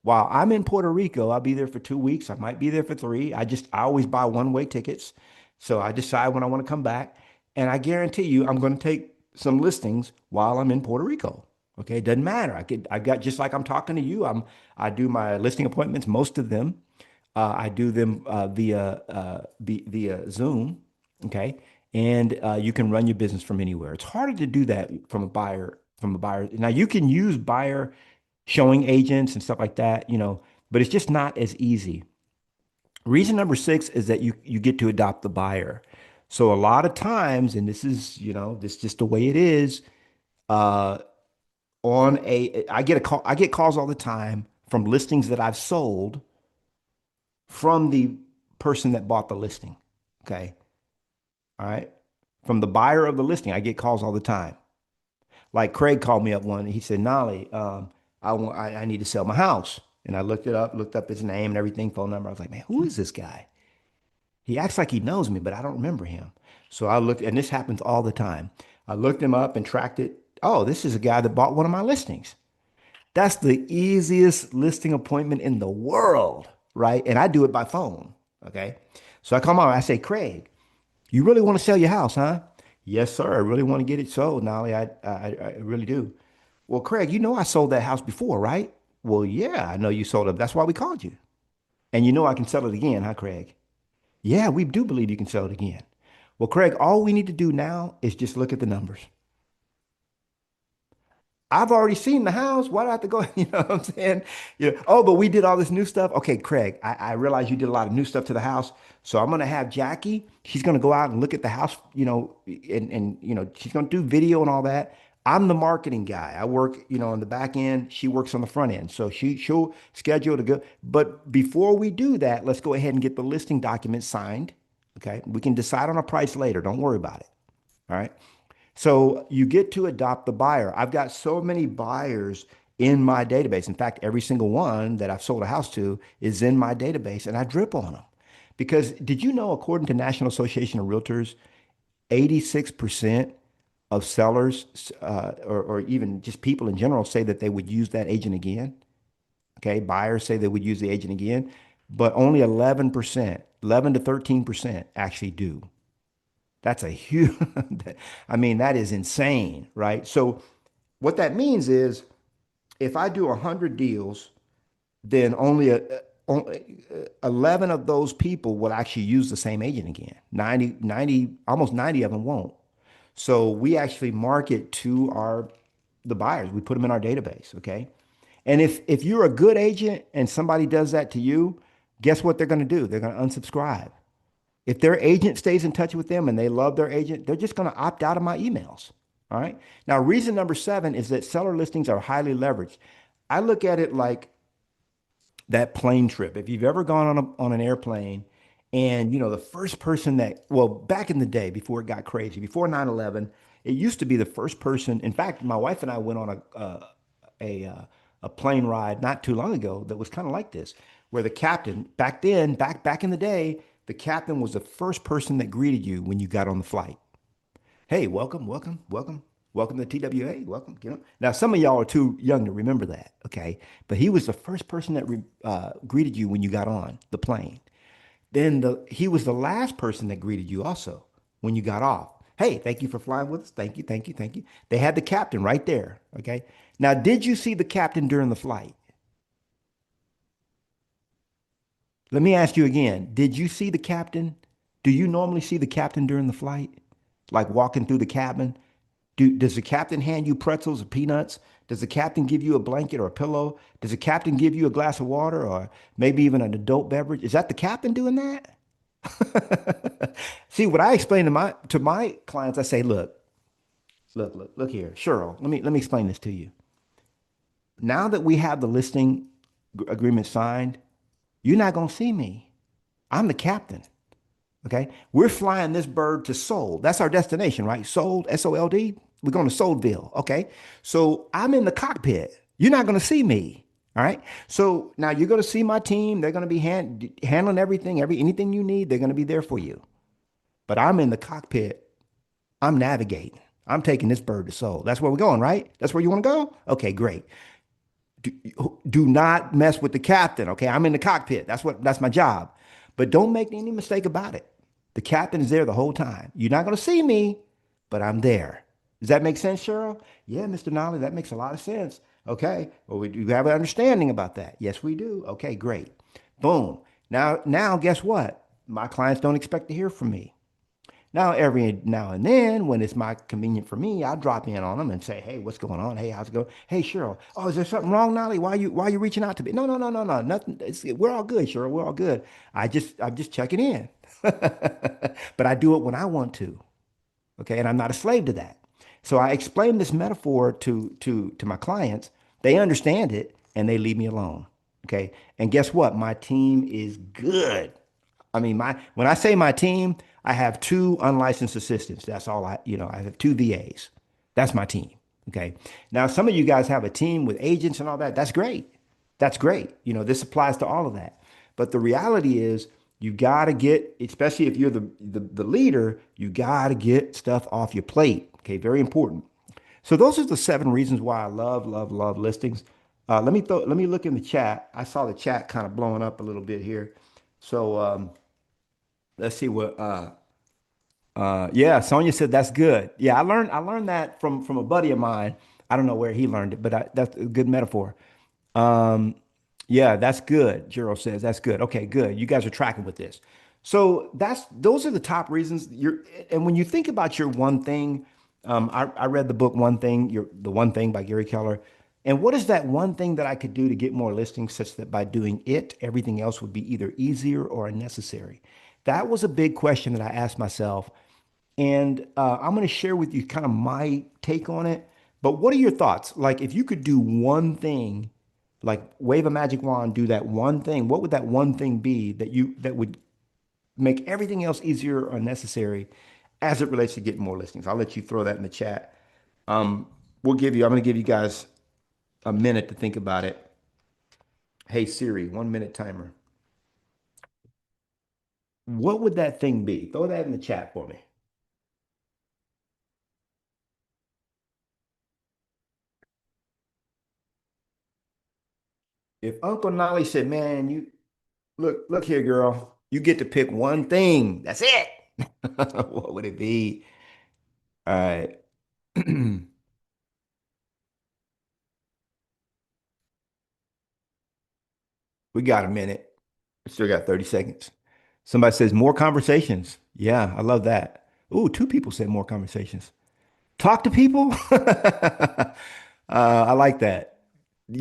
While I'm in Puerto Rico, I'll be there for 2 weeks. I might be there for three. I always buy one-way tickets. So I decide when I want to come back. And I guarantee you, I'm going to take some listings while I'm in Puerto Rico. Okay. It doesn't matter. I got just like I'm talking to you. I do my listing appointments, most of them. I do them via Zoom. Okay. And you can run your business from anywhere. It's harder to do that from a buyer. Now you can use buyer showing agents and stuff like that, but it's just not as easy. Reason number six is that you get to adopt the buyer. So a lot of times, and this is just the way it is, uh, I get calls all the time from listings that I've sold from the person that bought the listing. Okay. All right. From the buyer of the listing, I get calls all the time. Like Craig called me up one. He said, Nolly, I need to sell my house. And I looked up his name and everything, phone number. I was like, man, who is this guy? He acts like he knows me, but I don't remember him. So I looked, and this happens all the time. I looked him up and tracked it. Oh, this is a guy that bought one of my listings. That's the easiest listing appointment in the world, right? And I do it by phone. Okay. So I come on, I say, Craig, you really want to sell your house, huh? Yes, sir. I really want to get it sold, Nolly. I really do. Well, Craig, I sold that house before, right? Well, yeah, I know you sold it. That's why we called you. And I can sell it again, huh, Craig? Yeah, we do believe you can sell it again. Well, Craig, all we need to do now is just look at the numbers. I've already seen the house. Why do I have to go? You know what I'm saying? Yeah. Oh, but we did all this new stuff. Okay, Craig, I realize you did a lot of new stuff to the house. So I'm gonna have Jackie. She's gonna go out and look at the house, and she's gonna do video and all that. I'm the marketing guy. I work, on the back end. She works on the front end. So she'll schedule to go. But before we do that, let's go ahead and get the listing document signed. Okay. We can decide on a price later. Don't worry about it. All right. So you get to adopt the buyer. I've got so many buyers in my database. In fact, every single one that I've sold a house to is in my database and I drip on them. Because did you know, according to National Association of Realtors, 86% of sellers or even just people in general say that they would use that agent again. Okay. Buyers say they would use the agent again, but only 11%, 11 to 13% actually do. That's a huge, I mean, that is insane, right? So what that means is if I do 100 deals, then only 11 of those people will actually use the same agent again. 90, almost 90 of them won't. So we actually market to the buyers. We put them in our database, okay? And if you're a good agent and somebody does that to you, guess what they're going to do? They're going to unsubscribe. If their agent stays in touch with them and they love their agent, they're just going to opt out of my emails. All right. Now, reason number seven is that seller listings are highly leveraged. I look at it like that plane trip. If you've ever gone on an airplane and, the first person well, back in the day before it got crazy, before 9/11, it used to be the first person. In fact, my wife and I went on a plane ride not too long ago that was kind of like this, where the captain back then, back in the day, the captain was the first person that greeted you when you got on the flight. Hey, welcome, welcome, welcome, welcome to TWA. Welcome. You know, now some of y'all are too young to remember that, okay? But he was the first person that greeted you when you got on the plane. Then he was the last person that greeted you also when you got off. Hey, thank you for flying with us. Thank you, thank you, thank you. They had the captain right there. Okay. Now, did you see the captain during the flight? Let me ask you again. Did you see the captain? Do you normally see the captain during the flight? Like walking through the cabin? Does the captain hand you pretzels or peanuts? Does the captain give you a blanket or a pillow? Does the captain give you a glass of water or maybe even an adult beverage? Is that the captain doing that? See, what I explain to my clients, I say, look here, Cheryl. Let me explain this to you. Now that we have the listing agreement signed, you're not gonna see me. I'm the captain. Okay, we're flying this bird to Seoul. That's our destination, right? Seoul, Sold. We're going to Soulville. Okay, so I'm in the cockpit. You're not going to see me. All right. So now you're going to see my team. They're going to be handling everything, anything you need. They're going to be there for you. But I'm in the cockpit. I'm navigating. I'm taking this bird to Seoul. That's where we're going, right? That's where you want to go? Okay, great. Do, do not mess with the captain. Okay, I'm in the cockpit. That's my job. But don't make any mistake about it. The captain is there the whole time. You're not going to see me, but I'm there. Does that make sense, Cheryl? Yeah, Mr. Nolly, that makes a lot of sense. Okay. Well, we do have an understanding about that. Yes, we do. Okay, great. Boom. Now, guess what? My clients don't expect to hear from me. Now, every now and then, when it's my convenient for me, I'll drop in on them and say, "Hey, what's going on? Hey, how's it going? Hey, Cheryl. Oh, is there something wrong, Nolly? Why you reaching out to me? No, no, no, no, no, nothing. We're all good, Cheryl. We're all good. I'm just checking in, but I do it when I want to. Okay, and I'm not a slave to that. So I explain this metaphor to my clients. They understand it and they leave me alone. Okay, and guess what? My team is good. I mean, my when I say my team, I have two unlicensed assistants. That's all I have two VAs. That's my team. Okay. Now, some of you guys have a team with agents and all that. That's great. That's great. This applies to all of that. But the reality is, you got to get, especially if you're the leader, you got to get stuff off your plate. Okay. Very important. So those are the 7 reasons why I love, love, love listings. Let me look in the chat. I saw the chat kind of blowing up a little bit here. So, let's see what yeah, Sonia said that's good. Yeah, I learned that from a buddy of mine. I don't know where he learned it, but that's a good metaphor. Um yeah, that's good. Jiro says that's good. Okay, good. You guys are tracking with this. So those are the top reasons and when you think about your one thing, I read the book One Thing, the One Thing by Gary Keller. And what is that one thing that I could do to get more listings such that by doing it, everything else would be either easier or unnecessary? That was a big question that I asked myself. And I'm going to share with you kind of my take on it. But what are your thoughts? Like, if you could do one thing, like wave a magic wand, do that one thing, what would that one thing be that would make everything else easier or necessary as it relates to getting more listings? I'll let you throw that in the chat. Um, I'm going to give you guys a minute to think about it. Hey Siri, 1 minute timer. What would that thing be? Throw that in the chat for me. If Uncle Nolly said, "Man, you look here, girl, you get to pick one thing. That's it." What would it be? All right. We got a minute. We still got 30 seconds. Somebody says more conversations. Yeah, I love that. Ooh, 2 people said more conversations. Talk to people. I like that. I've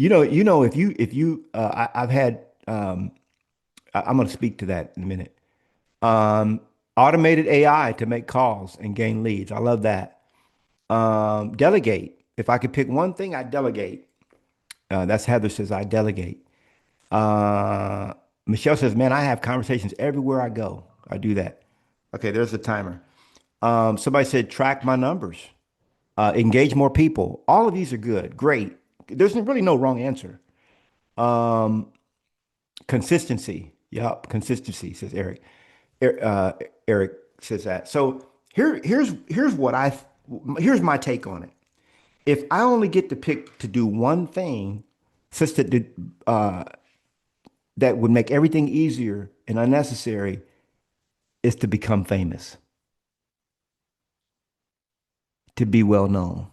had I'm going to speak to that in a minute. Um, Automated AI to make calls and gain leads. I love that. Delegate. If I could pick one thing, I delegate. That's Heather says I delegate. Uh, Michelle says, man, I have conversations everywhere I go. I do that. Okay, there's the timer. Somebody said track my numbers. Engage more people. All of these are good. Great. There's really no wrong answer. Um, Consistency. Yup, consistency, says Eric. Eric says that. So here's what here's my take on it. If I only get to pick to do one thing, such that that would make everything easier and unnecessary, is to become famous, to be well known.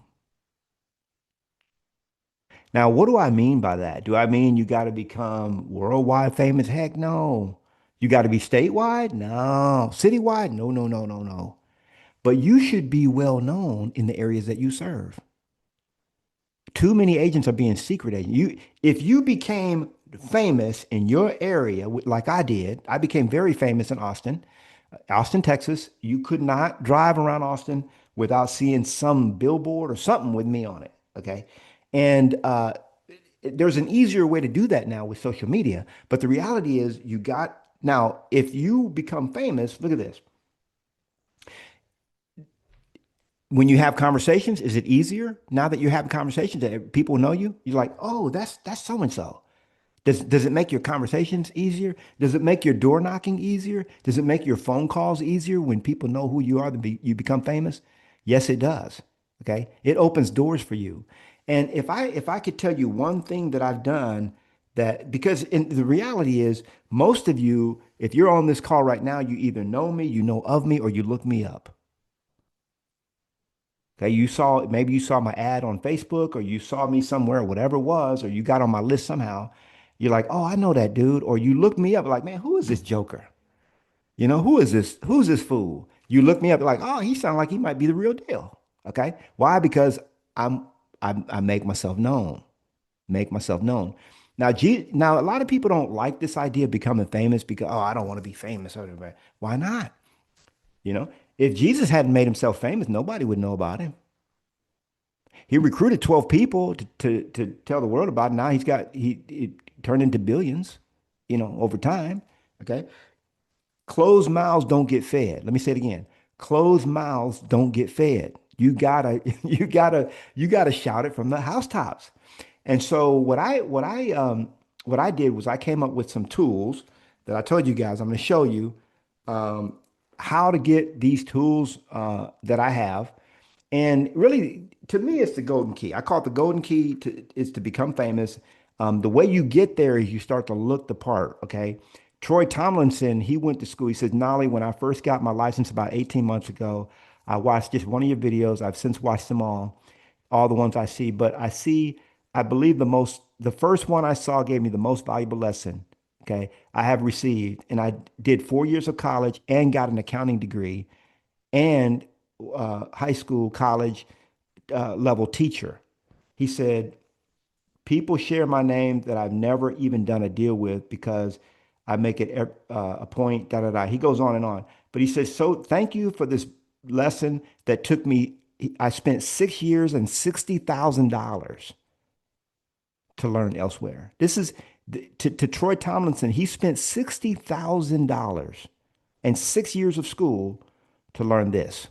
Now, what do I mean by that? Do I mean you got to become worldwide famous? Heck no. You got to be statewide? No. Citywide? No, no, no, no, no. But you should be well known in the areas that you serve. Too many agents are being secret agents. If you became famous in your area, like I did, I became very famous in Austin, Texas. You could not drive around Austin without seeing some billboard or something with me on it. Okay. And there's an easier way to do that now with social media. But the reality is, now, if you become famous, look at this. When you have conversations, is it easier now that you're having conversations that people know you? You're like, oh, that's so and so. Does it make your conversations easier? Does it make your door knocking easier? Does it make your phone calls easier when people know who you are, you become famous? Yes, it does. Okay. It opens doors for you. And if I could tell you one thing that I've done because the reality is most of you, if you're on this call right now, you either know me, you know of me, or you look me up. Okay, maybe you saw my ad on Facebook or you saw me somewhere, whatever it was, or you got on my list somehow. You're like, oh, I know that dude. Or you look me up like, man, who is this joker? Who is this? Who's this fool? You look me up like, oh, he sounds like he might be the real deal. Okay. Why? Because I'm I make myself known. Make myself known. Now, a lot of people don't like this idea of becoming famous because, oh, I don't want to be famous. Or whatever. Why not? If Jesus hadn't made himself famous, nobody would know about him. He recruited 12 people to tell the world about it. Now he turned into billions, over time. Okay. Closed mouths don't get fed. Let me say it again. Closed mouths don't get fed. You gotta shout it from the housetops. And so what I did was I came up with some tools that I told you guys I'm going to show you um, how to get these tools that I have. And really, to me, it's the golden key. I call it the golden key is to become famous. The way you get there is you start to look the part. Okay. Troy Tomlinson, he went to school. He says, Nolly, when I first got my license about 18 months ago, I watched just one of your videos. I've since watched them all the ones I see, but I believe the first one I saw gave me the most valuable lesson. Okay. I have received, and I did 4 years of college and got an accounting degree and high school, college level teacher. He said, people share my name that I've never even done a deal with because I make it a point, da da da. He goes on and on. But he says, so thank you for this lesson that took me. I spent 6 years and $60,000 to learn elsewhere. This is to Troy Tomlinson. He spent $60,000 and 6 years of school to learn this.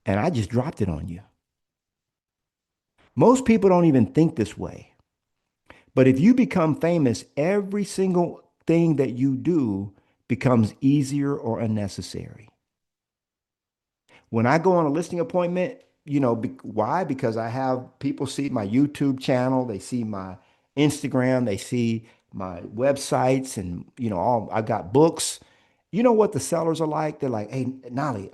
And I just dropped it on you. Most people don't even think this way. But if you become famous, every single thing that you do becomes easier or unnecessary. When I go on a listing appointment, why? Because I have people see my YouTube channel, they see my Instagram, they see my websites, and I've got books. You know what the sellers are like? They're like, "Hey, Nolly,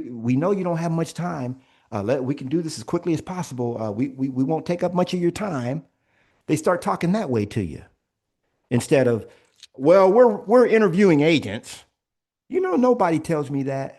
we know you don't have much time. We can do this as quickly as possible. We won't take up much of your time." They start talking that way to you instead of, "Well, we're interviewing agents." Nobody tells me that.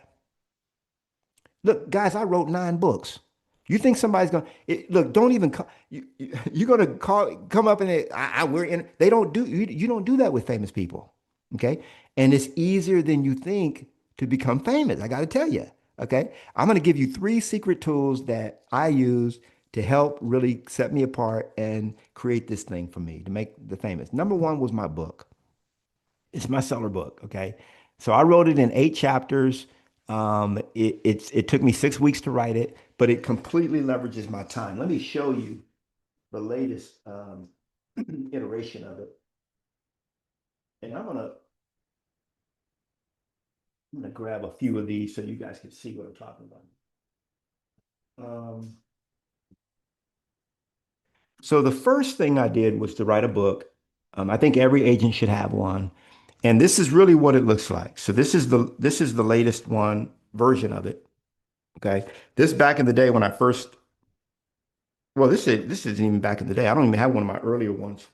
Look, guys, I wrote 9 books. You think somebody's gonna look? Don't even call, you're gonna come up and we're in. They don't do you don't do that with famous people, okay? And it's easier than you think to become famous. I got to tell you, okay? I'm gonna give you 3 secret tools that I use to help really set me apart and create this thing for me to make the famous. Number one was my book. It's my seller book. Okay. So I wrote it in 8 chapters. It took me 6 weeks to write it, but it completely leverages my time. Let me show you the latest iteration of it. And I'm gonna grab a few of these so you guys can see what I'm talking about. Um, so the first thing I did was to write a book. I think every agent should have one. And this is really what it looks like. So this is the latest one version of it. Okay. This back in the day when I first, well, this isn't even back in the day. I don't even have one of my earlier ones.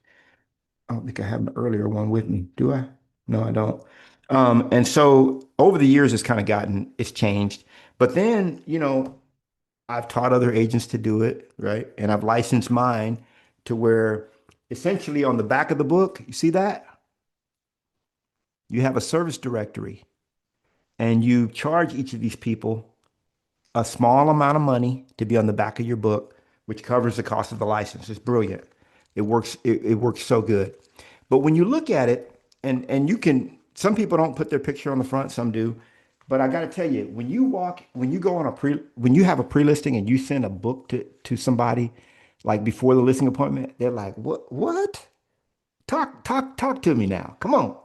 I don't think I have an earlier one with me. Do I? No, I don't. And so over the years, it's changed. But then, I've taught other agents to do it, right? And I've licensed mine to where essentially on the back of the book, you see that? You have a service directory and you charge each of these people a small amount of money to be on the back of your book, which covers the cost of the license. It's brilliant. It works so good. But when you look at it, and you can, some people don't put their picture on the front, some do. But I got to tell you, when you go on when you have a pre-listing and you send a book to somebody, like before the listing appointment, they're like, what? Talk to me now. Come on.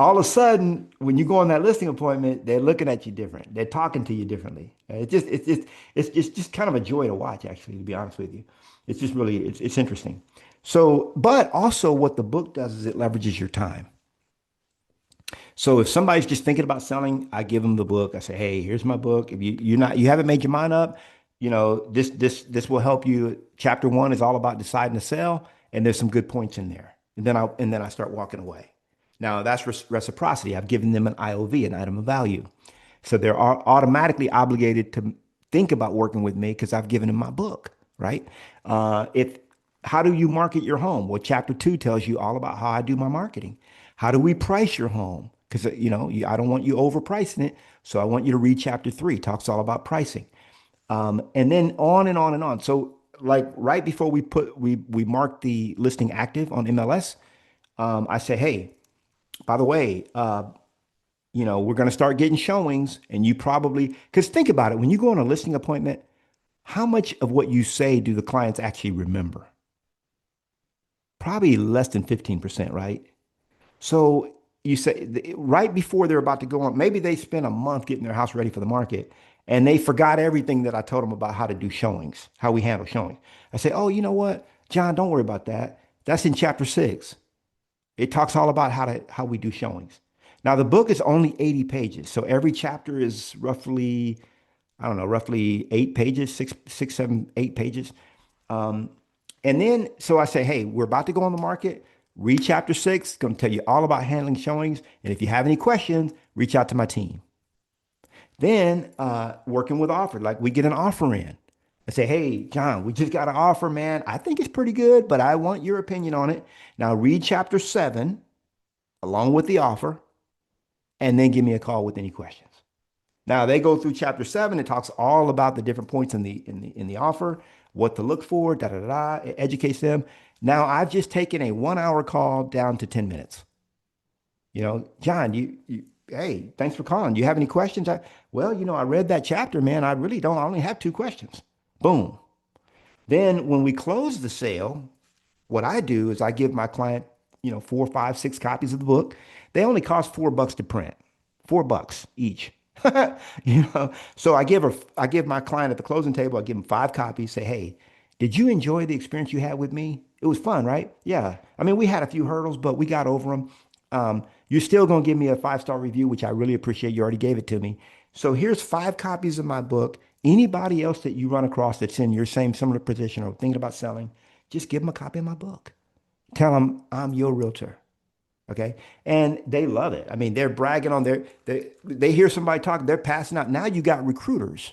All of a sudden, when you go on that listing appointment, they're looking at you different. They're talking to you differently. It's just kind of a joy to watch, actually, to be honest with you. It's just really, it's interesting. So, but also what the book does is it leverages your time. So if somebody's just thinking about selling, I give them the book. I say, hey, here's my book. If you haven't made your mind up, this will help you. Chapter one is all about deciding to sell, and there's some good points in there. And then I start walking away. Now that's reciprocity. I've given them an IOV, an item of value. So they're automatically obligated to think about working with me because I've given them my book, right? If How do you market your home? Well, chapter two tells you all about how I do my marketing. How do we price your home? Because I don't want you overpricing it, so I want you to read chapter three. Talks all about pricing, and then on and on and on. So, like right before we mark the listing active on MLS, I say, hey, by the way, we're going to start getting showings, and you probably because think about it when you go on a listing appointment, how much of what you say do the clients actually remember? Probably less than 15%, right? So you say right before they're about to go on, maybe they spent a month getting their house ready for the market and they forgot everything that I told them about how to do showings, how we handle showings. I say, oh, you know what, John, don't worry about that. That's in chapter six. It talks all about how we do showings. Now the book is only 80 pages. So every chapter is roughly, I don't know, roughly 8 pages, six, seven, 8 pages. Um, and then, so I say, hey, we're about to go on the market. Read chapter six. It's going to tell you all about handling showings. And if you have any questions, reach out to my team. Then, working with offer, like we get an offer in. I say, hey, John, we just got an offer, man. I think it's pretty good, but I want your opinion on it. Now, read chapter seven along with the offer, and then give me a call with any questions. Now they go through chapter seven. It talks all about the different points in the offer, what to look for, da da da. It educates them. Now I've just taken a 1 hour call down to 10 minutes. John, hey, thanks for calling. Do you have any questions? Well, I read that chapter, man. I really don't. I only have two questions. Boom. Then when we close the sale, what I do is I give my client, 4, 5, 6 copies of the book. They only cost $4 to print, $4 each. So I give my client at the closing table, I give them 5 copies, say, hey, did you enjoy the experience you had with me? It was fun, right? Yeah. I mean, we had a few hurdles, but we got over them. You're still going to give me a 5-star review, which I really appreciate. You already gave it to me. So here's 5 copies of my book. Anybody else that you run across that's in your same similar position or thinking about selling, just give them a copy of my book. Tell them I'm your realtor. Okay. And they love it. I mean, they're bragging on they hear somebody talking, they're passing out. Now you got recruiters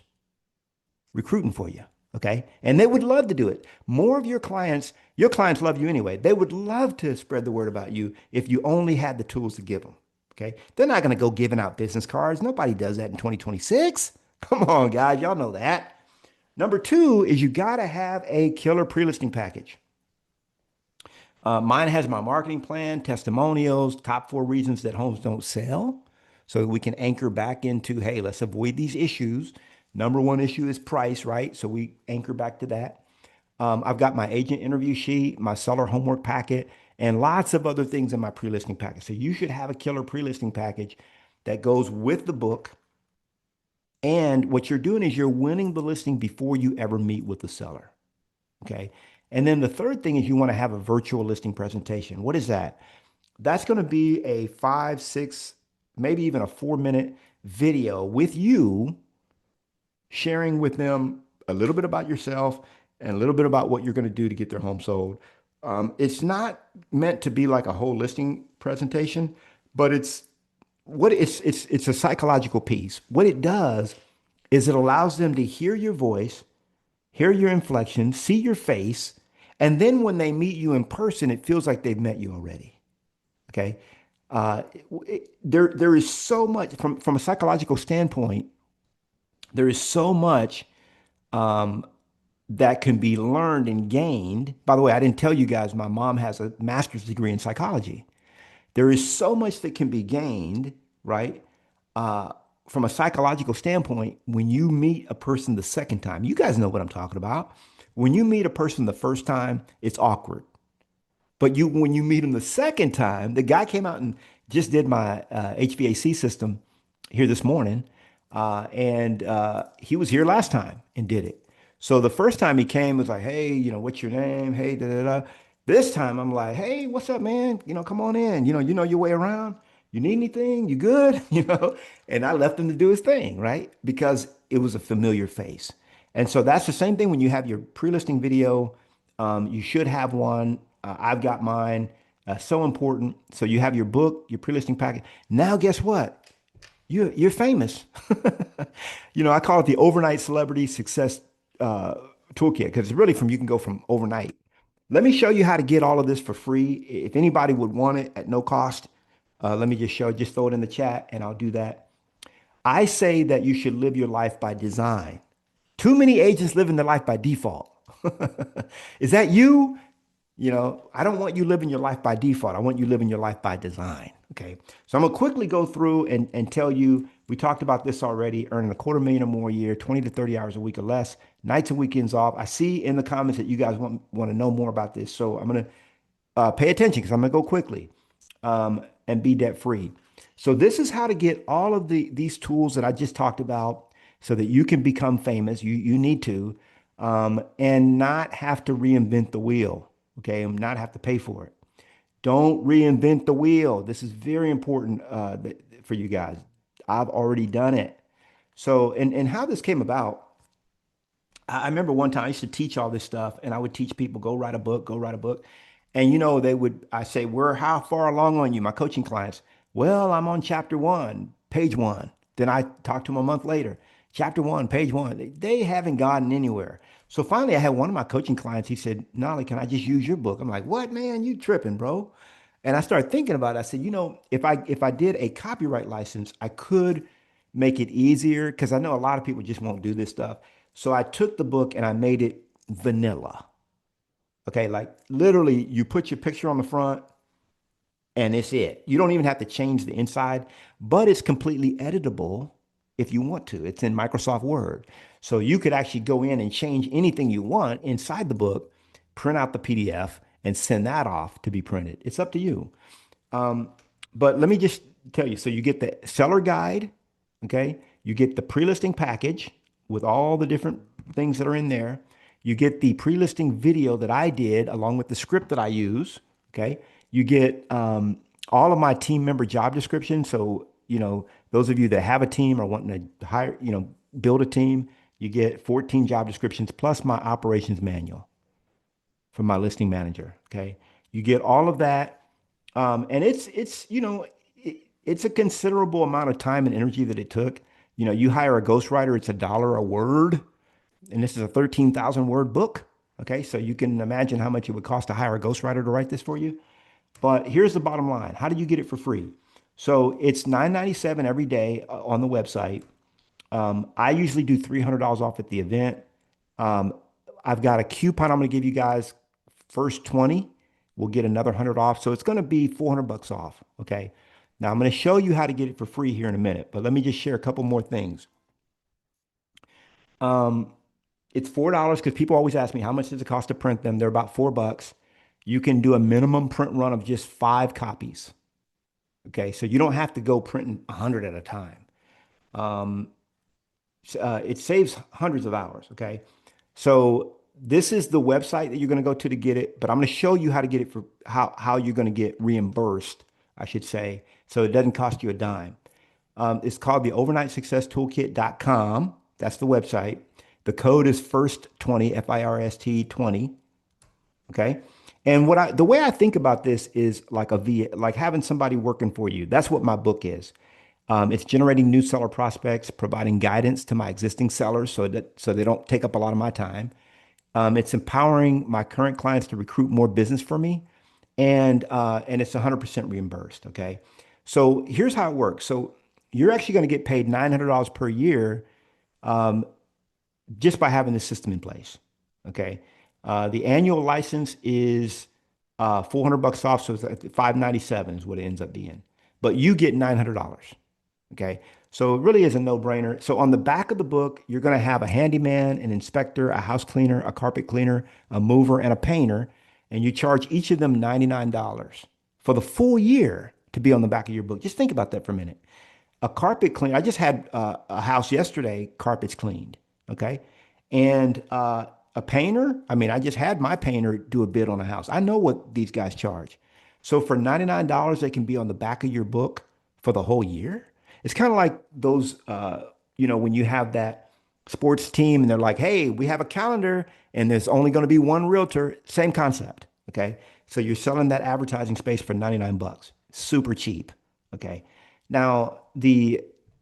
recruiting for you. Okay. And they would love to do it. More of your clients love you anyway. They would love to spread the word about you if you only had the tools to give them. Okay. They're not going to go giving out business cards. Nobody does that in 2026. Come on, guys. Y'all know that. Number two is you got to have a killer pre-listing package. Mine has my marketing plan, testimonials, top 4 reasons that homes don't sell. So we can anchor back into, hey, let's avoid these issues. Number one issue is price, right? So we anchor back to that. I've got my agent interview sheet, my seller homework packet, and lots of other things in my pre-listing package. So you should have a killer pre-listing package that goes with the book. And what you're doing is you're winning the listing before you ever meet with the seller. Okay. And then the third thing is you want to have a virtual listing presentation. What is that? That's going to be a 5, 6, maybe even a 4 minute video with you sharing with them a little bit about yourself and a little bit about what you're going to do to get their home sold. It's not meant to be like a whole listing presentation, but it's a psychological piece. What it does is it allows them to hear your voice, hear your inflection, see your face, and then when they meet you in person, it feels like they've met you already. Okay. There is so much from a psychological standpoint. There is so much um, that can be learned and gained. By the way, I didn't tell you guys my mom has a master's degree in psychology. There is so much that can be gained, right? Uh, from a psychological standpoint, when you meet a person the second time, you guys know what I'm talking about. When you meet a person the first time, it's awkward. But when you meet him the second time, the guy came out and just did my HVAC system here this morning, and he was here last time and did it. So the first time he came was like, "Hey, what's your name? Hey, da da da." This time I'm like, "Hey, what's up, man? Come on in. You know your way around. You need anything? You good? And I left him to do his thing, right? Because it was a familiar face. And so that's the same thing when you have your pre-listing video. You should have one. I've got mine. So important. So you have your book, your pre-listing packet. Now, guess what? You're famous. I call it the overnight celebrity success uh, toolkit because it's really you can go from overnight. Let me show you how to get all of this for free. If anybody would want it at no cost, let me just throw it in the chat and I'll do that. I say that you should live your life by design. Too many agents living their life by default. Is that you? I don't want you living your life by default. I want you living your life by design. Okay. So I'm going to quickly go through and tell you, we talked about this already, earning a quarter million or more a year, 20 to 30 hours a week or less, nights and weekends off. I see in the comments that you guys want to know more about this. So I'm going to pay attention because I'm going to go quickly and be debt free. So this is how to get all of these tools that I just talked about so that you can become famous. You need to and not have to reinvent the wheel. Okay, and not have to pay for it. Don't reinvent the wheel. This is very important for you guys. I've already done it. So, and how this came about, I remember one time I used to teach all this stuff, and I would teach people go write a book, go write a book. And I say, we're how far along on you, my coaching clients? Well, I'm on chapter one, page one. Then I talk to them a month later, chapter one, page one. They haven't gotten anywhere. So finally, I had one of my coaching clients. He said, Nolly, can I just use your book? I'm like, what, man? You tripping, bro? And I started thinking about it. I said, if I did a copyright license, I could make it easier because I know a lot of people just won't do this stuff. So I took the book and I made it vanilla. Okay, like literally, you put your picture on the front and it's it. You don't even have to change the inside, but it's completely editable if you want to. It's in Microsoft Word. So you could actually go in and change anything you want inside the book, print out the PDF, and send that off to be printed. It's up to you. Um, but let me just tell you, so you get the seller guide, okay? You get the pre-listing package with all the different things that are in there. You get the pre-listing video that I did along with the script that I use, okay? You get all of my team member job descriptions. So, those of you that have a team or wanting to hire, build a team, you get 14 job descriptions plus my operations manual from my listing manager, okay? You get all of that. And it's a considerable amount of time and energy that it took. You hire a ghostwriter, it's $1 a word, and this is a 13,000 word book. Okay, so you can imagine how much it would cost to hire a ghostwriter to write this for you. But here's the bottom line. How do you get it for free? So it's $9.97 every day on the website. I usually do $300 off at the event. Um, I've got a coupon I'm going to give you guys. First 20 will get another 100 off. So it's going to be 400 bucks off. Okay. Now I'm going to show you how to get it for free here in a minute, but let me just share a couple more things. Um, it's $4 because people always ask me how much does it cost to print them. They're about $4. You can do a minimum print run of just 5 copies. Okay, so you don't have to go printing 100 at a time. Um, it saves hundreds of hours. Okay, so this is the website that you're going to go to get it, but I'm going to show you how to get it for how you're going to get reimbursed, I should say, so it doesn't cost you a dime. It's called the overnightsuccesstoolkit.com. That's the website. The code is FIRST20, FIRST 20. Okay. And the way I think about this is like like having somebody working for you. That's what my book is. It's generating new seller prospects, providing guidance to my existing sellers so they don't take up a lot of my time. It's empowering my current clients to recruit more business for me, and it's 100% reimbursed. Okay, so here's how it works. So you're actually going to get paid $900 per year just by having this system in place. Okay, the annual license is 400 bucks off, so it's like 597 is what it ends up being. But you get $900. Okay. So it really is a no-brainer. So on the back of the book, you're going to have a handyman, an inspector, a house cleaner, a carpet cleaner, a mover, and a painter. And you charge each of them $99 for the full year to be on the back of your book. Just think about that for a minute. A carpet cleaner, I just had a house yesterday, carpets cleaned. Okay. And a painter, I mean, I just had my painter do a bid on a house. I know what these guys charge. So for $99, they can be on the back of your book for the whole year. It's kind of like those, when you have that sports team and they're like, hey, we have a calendar and there's only going to be one realtor. Same concept. Okay. So you're selling that advertising space for 99 bucks. Super cheap. Okay. Now, the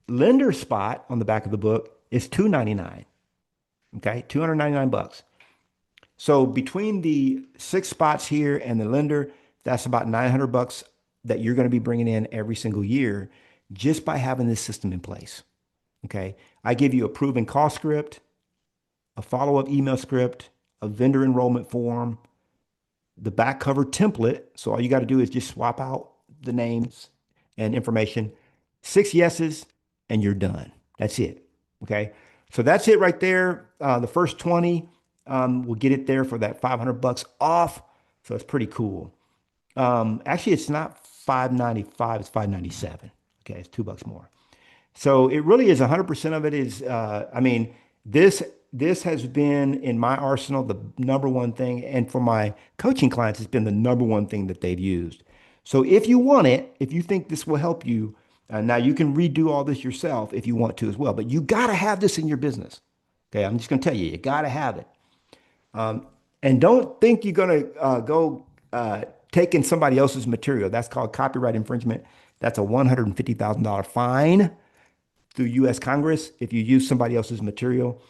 lender spot on the back of the book is 299. Okay. 299 bucks. So between the 6 spots here and the lender, that's about 900 bucks that you're going to be bringing in every single year just by having this system in place. Okay. I give you a proven call script, a follow-up email script, a vendor enrollment form, the back cover template. So all you got to do is just swap out the names and information, 6 yeses, and you're done. That's it. Okay. So that's it right there. The first 20 will get it there for that 500 bucks off. So it's pretty cool. Actually, it's not 595, it's 597. Okay, it's $2 more. So it really is 100% of it is, I mean, this has been in my arsenal the number one thing, and for my coaching clients, it's been the number one thing that they've used. So if you want it, if you think this will help you, now you can redo all this yourself if you want to as well, but you got to have this in your business. Okay, I'm just going to tell you, you got to have it. And don't think you're going to go taking somebody else's material. That's called copyright infringement. That's a $150,000 fine through U.S. Congress if you use somebody else's material.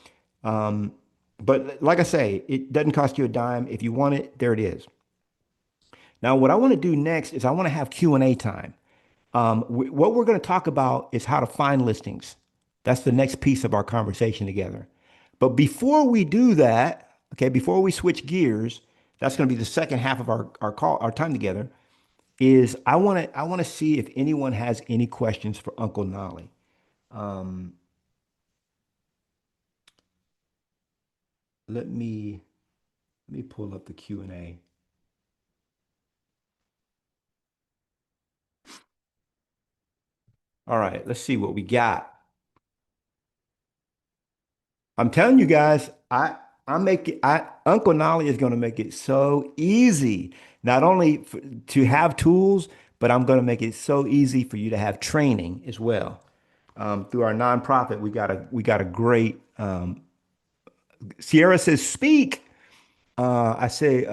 But like I say, it doesn't cost you a dime. If you want it, there it is. Now, what I want to do next is I want to have Q&A time. What we're going to talk about is how to find listings. That's the next piece of our conversation together. But before we do that, okay, before we switch gears, that's going to be the second half of our time together. Is I want to see if anyone has any questions for Uncle Nolly. Um, let me pull up the Q&A. All right, let's see what we got. I'm telling you guys, I'm making I Uncle Nolly is going to make it so easy, not only to have tools, but I'm going to make it so easy for you to have training as well. Through our nonprofit, we got a great Sierra says speak. I say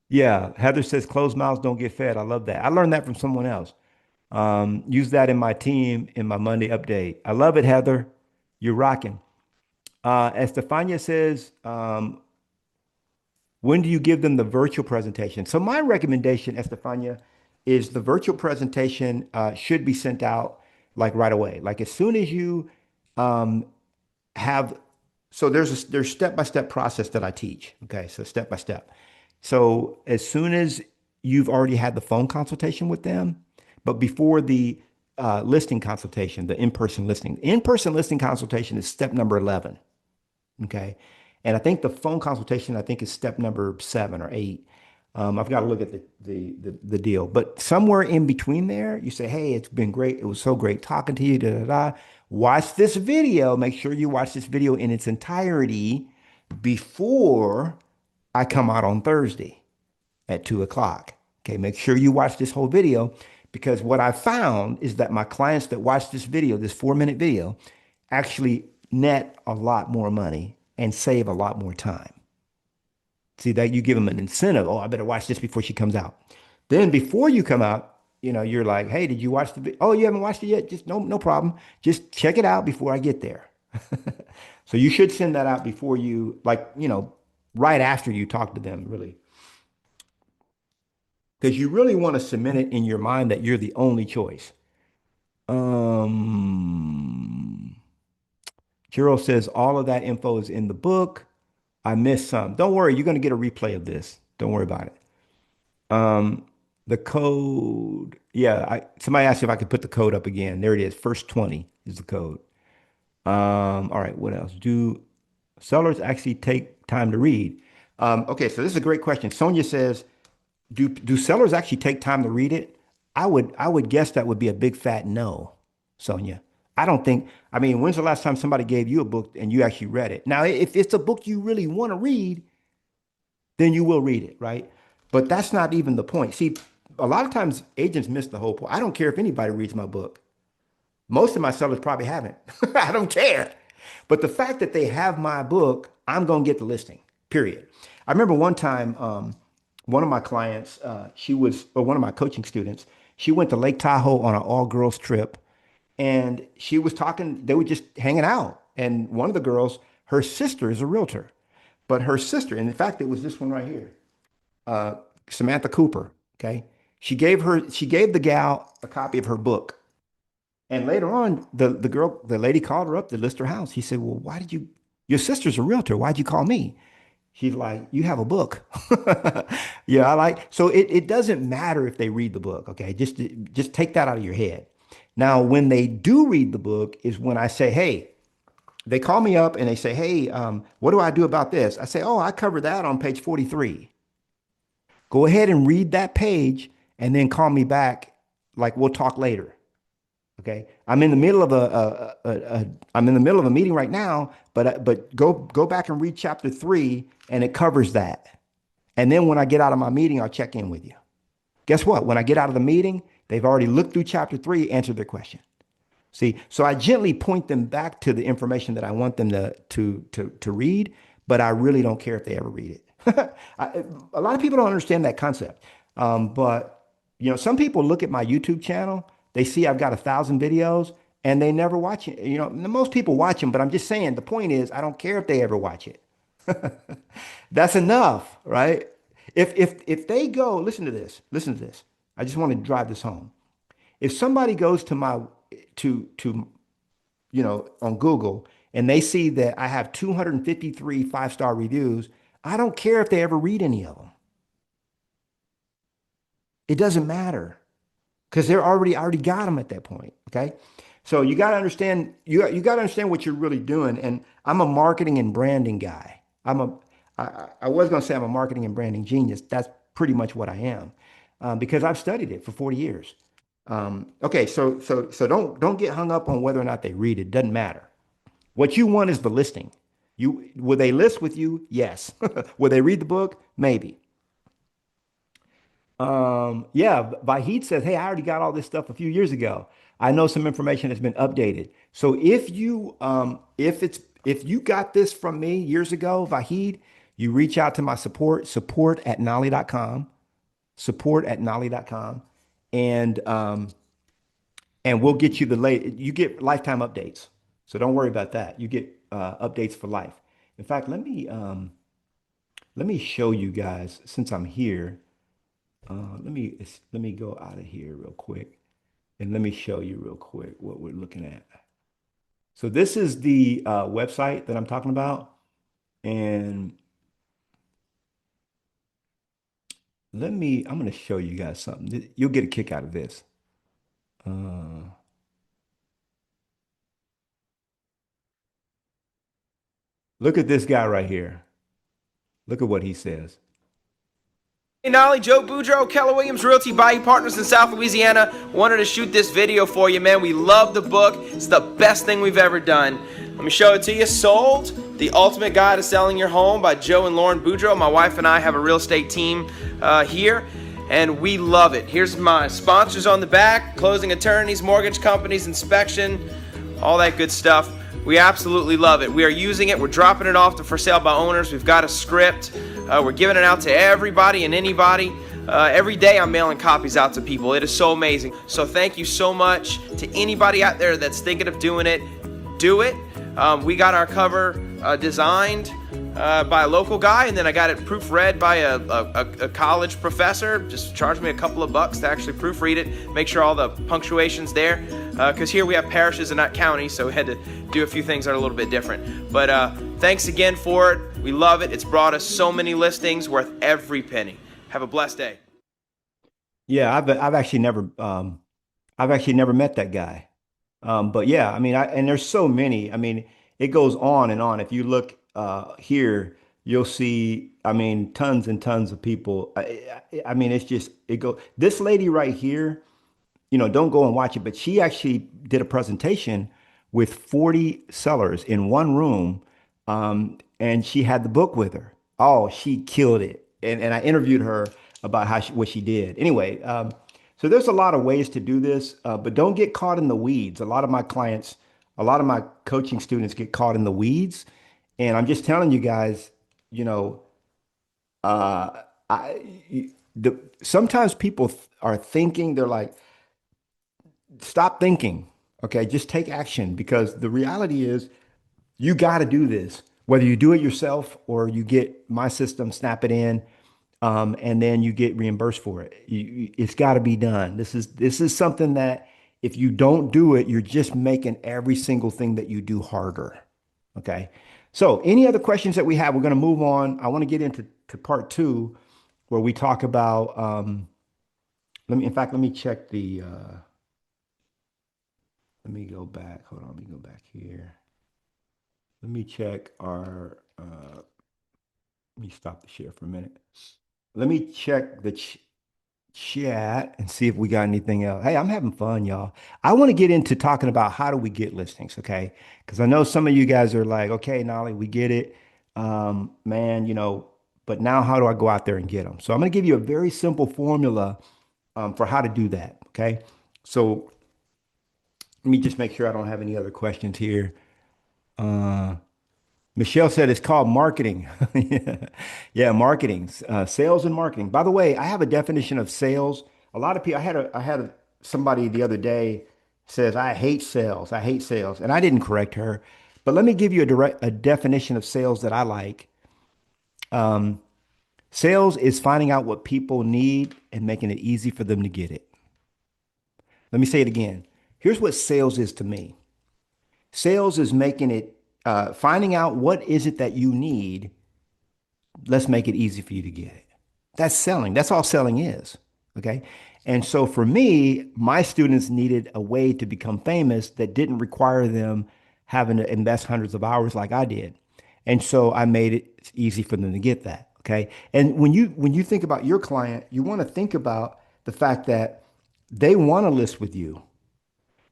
yeah. Heather says closed mouths don't get fed. I love that. I learned that from someone else. Use that in my team in my Monday update. I love it, Heather. You're rocking. Estefania says, when do you give them the virtual presentation? So my recommendation, Estefania, is the virtual presentation should be sent out like right away. Like as soon as you um, have, so there's step-by-step process that I teach. Okay, so step by step. So as soon as you've already had the phone consultation with them, but before the listing consultation, the in-person listing. In-person listing consultation is step number 11. Okay. And I think the phone consultation, I think is step number 7 or 8. I've got to look at the deal, but somewhere in between there, you say, "Hey, it's been great. It was so great talking to you." Da, da, da. Watch this video. Make sure you watch this video in its entirety before I come out on Thursday at 2 o'clock. Okay, make sure you watch this whole video because what I found is that my clients that watch this video, this 4-minute video, actually net a lot more money and save a lot more time. See that you give them an incentive. Oh, I better watch this before she comes out. Then before you come out, you're like, hey, did you watch the video? Oh, you haven't watched it yet? Just no problem. Just check it out before I get there. So you should send that out before you, like, right after you talk to them, really. Because you really want to cement it in your mind that you're the only choice. Um, Kiro says all of that info is in the book. I missed some. Don't worry, you're going to get a replay of this. Don't worry about it. Um, the code, yeah, somebody asked if I could put the code up again. There it is. First 20 is the code. All right, what else? Do sellers actually take time to read? Okay, so this is a great question. Sonia says, do sellers actually take time to read it? I would guess that would be a big fat no, Sonia. I don't think, I mean, when's the last time somebody gave you a book and you actually read it? Now, if it's a book you really want to read, then you will read it, right? But that's not even the point. See, a lot of times agents miss the whole point. I don't care if anybody reads my book. Most of my sellers probably haven't. I don't care. But the fact that they have my book, I'm going to get the listing, period. I remember one time, one of my clients, or one of my coaching students, she went to Lake Tahoe on an all girls trip and she was talking, they were just hanging out. And one of the girls, her sister is a realtor, but her sister, and in fact, it was this one right here, uh, Samantha Cooper. Okay. She gave the gal a copy of her book. And later on, the lady called her up to list her house. He said, well, your sister's a realtor. Why'd you call me? She's like, you have a book. Yeah, so it doesn't matter if they read the book. Okay. Just take that out of your head. Now, when they do read the book is when I say, hey, they call me up and they say, hey, what do I do about this? I say, oh, I covered that on page 43. Go ahead and read that page and then call me back. Like we'll talk later. Okay. I'm in the middle of I'm in the middle of a meeting right now, but go back and read chapter 3 and it covers that. And then when I get out of my meeting, I'll check in with you. Guess what? When I get out of the meeting, they've already looked through chapter 3, answered their question. See, so I gently point them back to the information that I want them to read, but I really don't care if they ever read it. A lot of people don't understand that concept. But some people look at my YouTube channel, they see I've got 1,000 videos, and they never watch it. Most people watch them, but I'm just saying the point is I don't care if they ever watch it. That's enough, right? If they go, listen to this. I just want to drive this home. If somebody goes to my to on Google and they see that I have 253 5-star reviews, I don't care if they ever read any of them. It doesn't matter because I already got them at that point. Okay. So you got to understand, you got to understand what you're really doing. And I'm a marketing and branding guy. I was going to say I'm a marketing and branding genius. That's pretty much what I am, because I've studied it for 40 years. Okay, so don't get hung up on whether or not they read it. Doesn't matter. What you want is the listing. Will they list with you? Yes. Will they read the book? Maybe. Yeah, Vahid says, hey, I already got all this stuff a few years ago. I know some information has been updated. So if you got this from me years ago, Vahid, you reach out to my support at support@nolly.com, and we'll get you you get lifetime updates. So don't worry about that. You get updates for life. In fact, let me show you guys since I'm here. Let me go out of here real quick and let me show you real quick what we're looking at. So this is the website that I'm talking about, and I'm going to show you guys something. You'll get a kick out of this. Look at this guy right here. Look at what he says. Hey Knolly, Joe Boudreaux, Keller Williams Realty Bayou Partners in South Louisiana. Wanted to shoot this video for you, man. We love the book. It's the best thing we've ever done. Let me show it to you. Sold, The Ultimate Guide to Selling Your Home by Joe and Lauren Boudreaux. My wife and I have a real estate team here, and we love it. Here's my sponsors on the back: closing attorneys, mortgage companies, inspection, all that good stuff. We absolutely love it. We are using it. We're dropping it off to for sale by owners. We've got a script. We're giving it out to everybody and anybody. Every day I'm mailing copies out to people. It is so amazing. So thank you so much to anybody out there that's thinking of doing it. Do it. We got our cover designed by a local guy, and then I got it proofread by a college professor. Just charged me a couple of bucks to actually proofread it, make sure all the punctuation's there, because here we have parishes and not counties, so we had to do a few things that are a little bit different. But thanks again for it. We love it. It's brought us so many listings worth every penny. Have a blessed day. Yeah, I've actually never met that guy. But yeah, I mean, and there's so many. I mean, it goes on and on. If you look here, you'll see, I mean, tons and tons of people. I mean, it's just, it go. This lady right here, don't go and watch it, but she actually did a presentation with 40 sellers in one room, and she had the book with her. Oh, she killed it. And I interviewed her about what she did. Anyway, so there's a lot of ways to do this, but don't get caught in the weeds. A lot of my clients, a lot of my coaching students get caught in the weeds. And I'm just telling you guys, uh, sometimes people are thinking, they're like, stop thinking. Okay, just take action, because the reality is you got to do this, whether you do it yourself or you get my system, snap it in, and then you get reimbursed for it. It's got to be done. This is something that if you don't do it, you're just making every single thing that you do harder. Okay. So any other questions that we have, we're going to move on. I want to get into part two, where we talk about, let me check let me go back. Hold on. Let me go back here. Let me check let me stop the share for a minute. Let me check the chat and see if we got anything else. Hey, I'm having fun, y'all. I want to get into talking about how do we get listings, okay? Because I know some of you guys are like, okay, Nolly, we get it. Man, but now how do I go out there and get them? So I'm going to give you a very simple formula for how to do that, okay? So let me just make sure I don't have any other questions here. Michelle said it's called marketing. Yeah, yeah, marketing, sales and marketing. By the way, I have a definition of sales. A lot of people, somebody the other day says, I hate sales. I hate sales. And I didn't correct her. But let me give you a definition of sales that I like. Sales is finding out what people need and making it easy for them to get it. Let me say it again. Here's what sales is to me. Sales is finding out what is it that you need. Let's make it easy for you to get it. That's selling. That's all selling is. Okay. And so for me, my students needed a way to become famous that didn't require them having to invest hundreds of hours like I did. And so I made it easy for them to get that. Okay. And when you think about your client, you want to think about the fact that they want to list with you.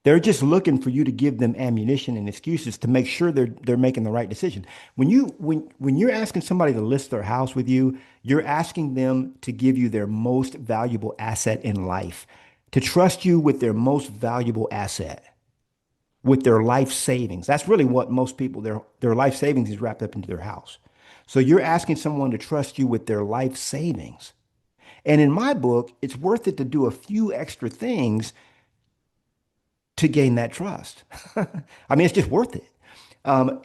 They're just looking for you to give them ammunition and excuses to make sure they're making the right decision. When you're asking somebody to list their house with you, you're asking them to give you their most valuable asset in life, to trust you with their most valuable asset, with their life savings. That's really what most people, their life savings is wrapped up into their house. So you're asking someone to trust you with their life savings. And in my book, it's worth it to do a few extra things to gain that trust. I mean, it's just worth it.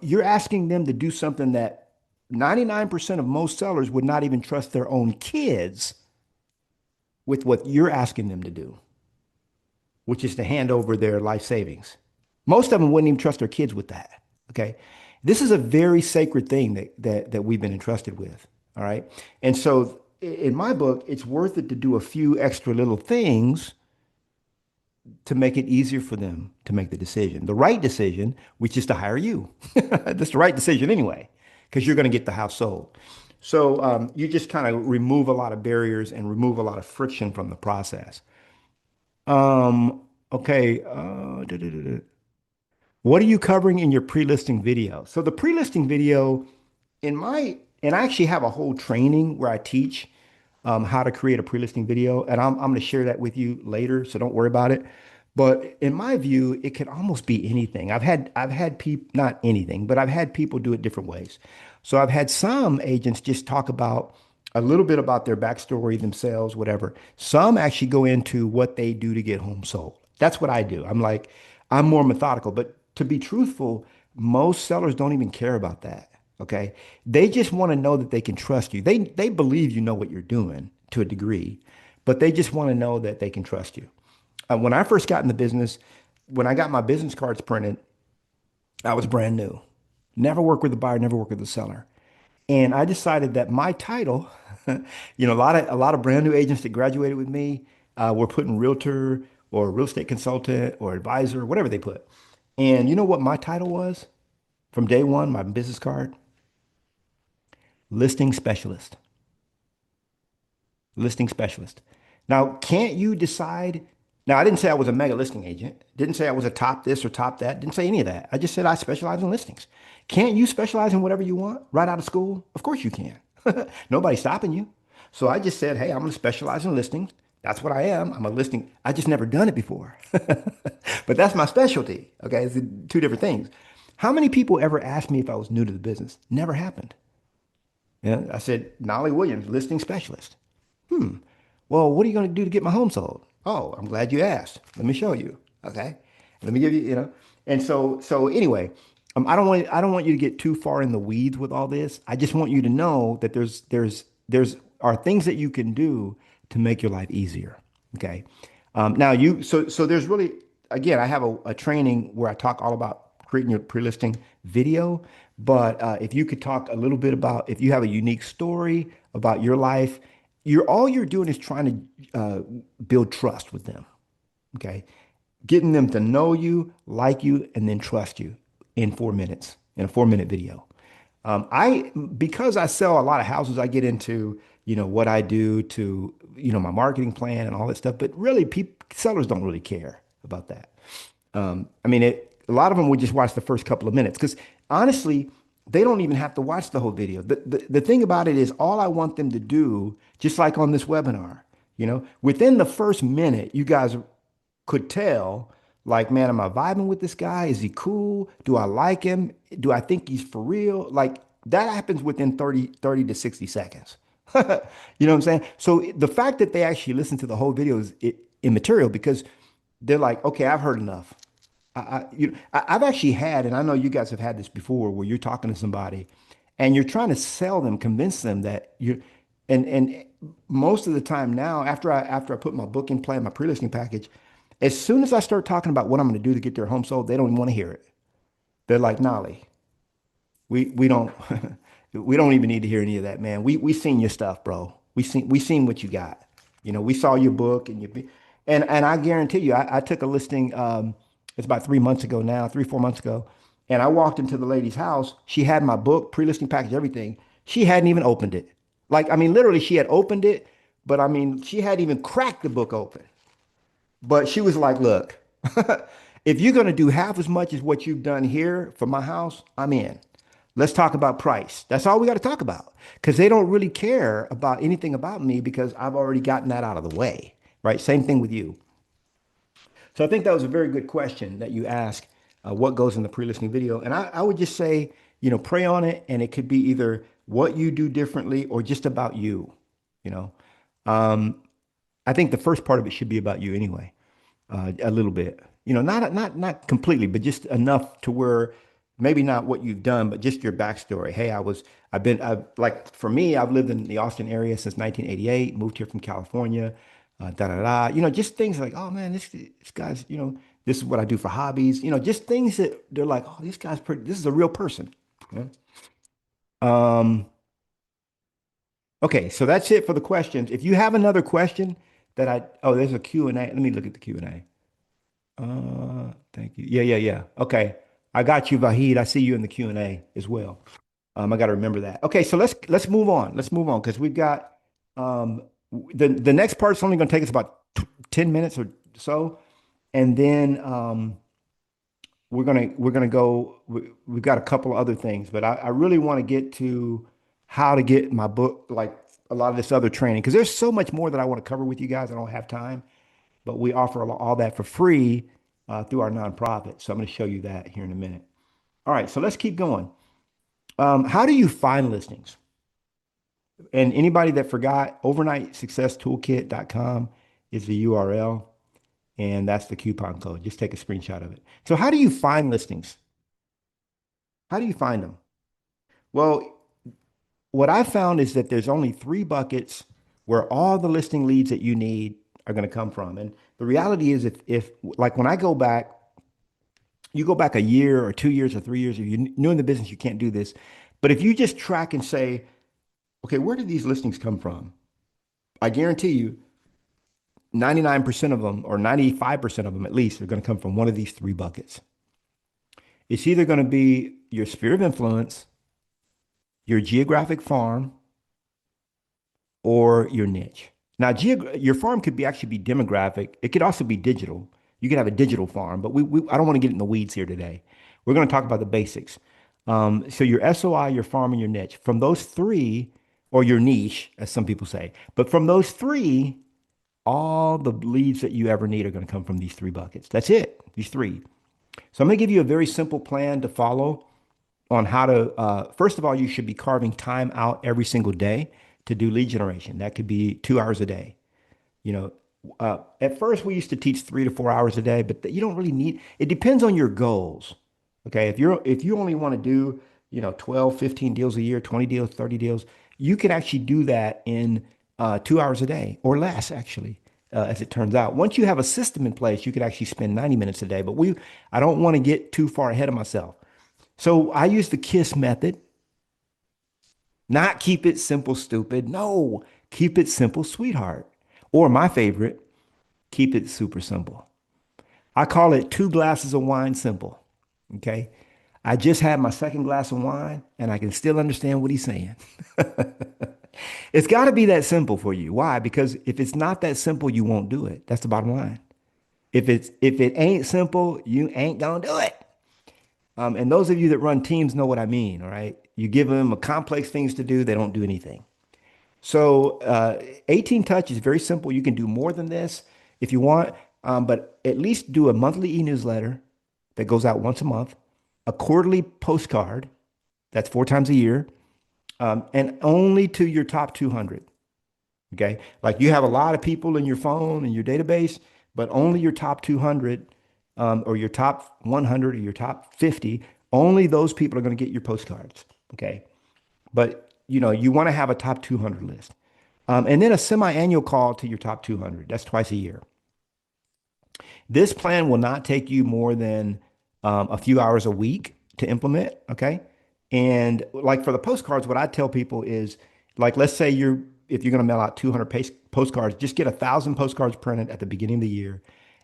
You're asking them to do something that 99% of most sellers would not even trust their own kids with what you're asking them to do, which is to hand over their life savings. Most of them wouldn't even trust their kids with that. Okay. This is a very sacred thing that we've been entrusted with. All right. And so in my book, it's worth it to do a few extra little things to make it easier for them to make the decision, the right decision, which is to hire you. That's the right decision anyway. because you're going to get the house sold. So you just kind of remove a lot of barriers and remove a lot of friction from the process. Okay. What are you covering in your pre-listing video? So the pre-listing video and I actually have a whole training where I teach how to create a pre-listing video, and I'm going to share that with you later, so don't worry about it. But in my view, it can almost be anything. I've had people, not anything, but I've had people do it different ways. So I've had some agents just talk about a little bit about their backstory, themselves, whatever. Some actually go into what they do to get home sold. That's what I do. I'm more methodical, but to be truthful, most sellers don't even care about that. Okay. They just want to know that they can trust you. They believe you know what you're doing to a degree, but they just want to know that they can trust you. When I first got in the business, when I got my business cards printed, I was brand new. Never worked with a buyer, never worked with a seller. And I decided that my title, a lot of brand new agents that graduated with me were putting realtor or real estate consultant or advisor, whatever they put. And you know what my title was from day one, my business card? Listing specialist. Listing specialist. Now, can't you decide? Now, I didn't say I was a mega listing agent. Didn't say I was a top this or top that. Didn't say any of that. I just said I specialize in listings. Can't you specialize in whatever you want right out of school? Of course you can. Nobody's stopping you. So I just said, hey, I'm going to specialize in listings. That's what I am. I'm a listing. I just never done it before. But that's my specialty. Okay. It's two different things. How many people ever asked me if I was new to the business? Never happened. Yeah, I said, Knolly Williams, listing specialist. Well, what are you going to do to get my home sold? Oh, I'm glad you asked. Let me show you. Okay. Let me give you, And so anyway, I don't want you to get too far in the weeds with all this. I just want you to know that there's are things that you can do to make your life easier. Okay. Now so there's really, again, I have a training where I talk all about creating your pre-listing video. But if you could talk a little bit about if you have a unique story about your life, all you're doing is trying to build trust with them. Okay. Getting them to know you, like you, and then trust you in 4 minutes, in a 4 minute video. Because I sell a lot of houses, I get into, what I do to, my marketing plan and all that stuff. But really, sellers don't really care about that. I mean, a lot of them would just watch the first couple of minutes because honestly, they don't even have to watch the whole video. The thing about it is all I want them to do, just like on this webinar, within the first minute, you guys could tell, like, man, am I vibing with this guy? Is he cool? Do I like him? Do I think he's for real? Like that happens within 30 to 60 seconds. You know what I'm saying? So the fact that they actually listen to the whole video is immaterial because they're like, okay, I've heard enough. I've actually had, and I know you guys have had this before, where you're talking to somebody and you're trying to sell them, convince them that and most of the time now, after I put my booking plan, my pre-listing package, as soon as I start talking about what I'm going to do to get their home sold, they don't even want to hear it. They're like, Nolly, we don't we don't even need to hear any of that, man. We seen your stuff, bro. We seen what you got. We saw your book and I guarantee you, I took a listing. It's about 3 months ago now, 3, 4 months ago. And I walked into the lady's house. She had my book, pre-listing package, everything. She hadn't even opened it. Like, I mean, literally, she had opened it, but I mean, she hadn't even cracked the book open. But she was like, look, if you're going to do half as much as what you've done here for my house, I'm in. Let's talk about price. That's all we got to talk about because they don't really care about anything about me because I've already gotten that out of the way, right? Same thing with you. So I think that was a very good question that you asked, what goes in the pre-listing video. And I would just say, pray on it. And it could be either what you do differently or just about you, you know. Um, I think the first part of it should be about you anyway, a little bit, not completely, but just enough to where maybe not what you've done, but just your backstory. Hey, I've like for me, I've lived in the Austin area since 1988, moved here from California, da da da. Just things like, oh man, this guy's, this is what I do for hobbies. Just things that they're like, oh, this guy's pretty. This is a real person. You know? Okay, so that's it for the questions. If you have another question there's a Q and A. Let me look at the Q and A. Thank you. Yeah, yeah, yeah. Okay. I got you, Vahid. I see you in the Q&A as well. I got to remember that. Okay, so let's move on. Let's move on because we've got um, the next part's only going to take us about 10 minutes or so, and then we're gonna go. We've got a couple of other things, but I really want to get to how to get my book, like a lot of this other training, because there's so much more that I want to cover with you guys. I don't have time, but we offer all that for free through our nonprofit. So I'm going to show you that here in a minute. All right, so let's keep going. How do you find listings? And anybody that forgot, overnightsuccesstoolkit.com is the URL, and that's the coupon code. Just take a screenshot of it. So how do you find listings? How do you find them? Well, what I found is that there's only three buckets where all the listing leads that you need are going to come from. And the reality is if like when I go back, you go back a year or 2 years or 3 years, if you're new in the business, you can't do this. But if you just track and say, okay, where did these listings come from? I guarantee you 99% of them or 95% of them at least are going to come from one of these three buckets. It's either going to be your sphere of influence, your geographic farm, or your niche. Now, your farm could be actually be demographic. It could also be digital. You could have a digital farm, but I don't want to get in the weeds here today. We're going to talk about the basics. So your SOI, your farm, and your niche. From those three, or your niche, as some people say, but from those three, all the leads that you ever need are going to come from these three buckets. That's it, these three. So I'm going to give you a very simple plan to follow on how to, first of all, you should be carving time out every single day to do lead generation. That could be 2 hours a day. You know, at first we used to teach 3 to 4 hours a day, but you don't really need, it depends on your goals. Okay. If you only want to do, 12, 15 deals a year, 20 deals, 30 deals, you can actually do that in 2 hours a day or less, actually, as it turns out. Once you have a system in place, you could actually spend 90 minutes a day, but I don't want to get too far ahead of myself. So I use the KISS method, not keep it simple, stupid. No, keep it simple, sweetheart. Or my favorite, keep it super simple. I call it 2 glasses of wine simple. Okay. I just had my second glass of wine and I can still understand what he's saying. It's got to be that simple for you. Why? Because if it's not that simple, you won't do it. That's the bottom line. If it ain't simple, you ain't gonna do it. And those of you that run teams know what I mean. All right. You give them a complex things to do, they don't do anything. So 18 touch is very simple. You can do more than this if you want, but at least do a monthly e-newsletter that goes out once a month, a quarterly postcard that's 4 times a year, and only to your top 200. Okay. Like you have a lot of people in your phone and your database, but only your top 200 or your top 100 or your top 50, only those people are going to get your postcards. Okay. But you want to have a top 200 list. And then a semi-annual call to your top 200. That's twice a year. This plan will not take you more than a few hours a week to implement. Okay. And like for the postcards, what I tell people is like, let's say if you're going to mail out 200 postcards, just get 1,000 postcards printed at the beginning of the year,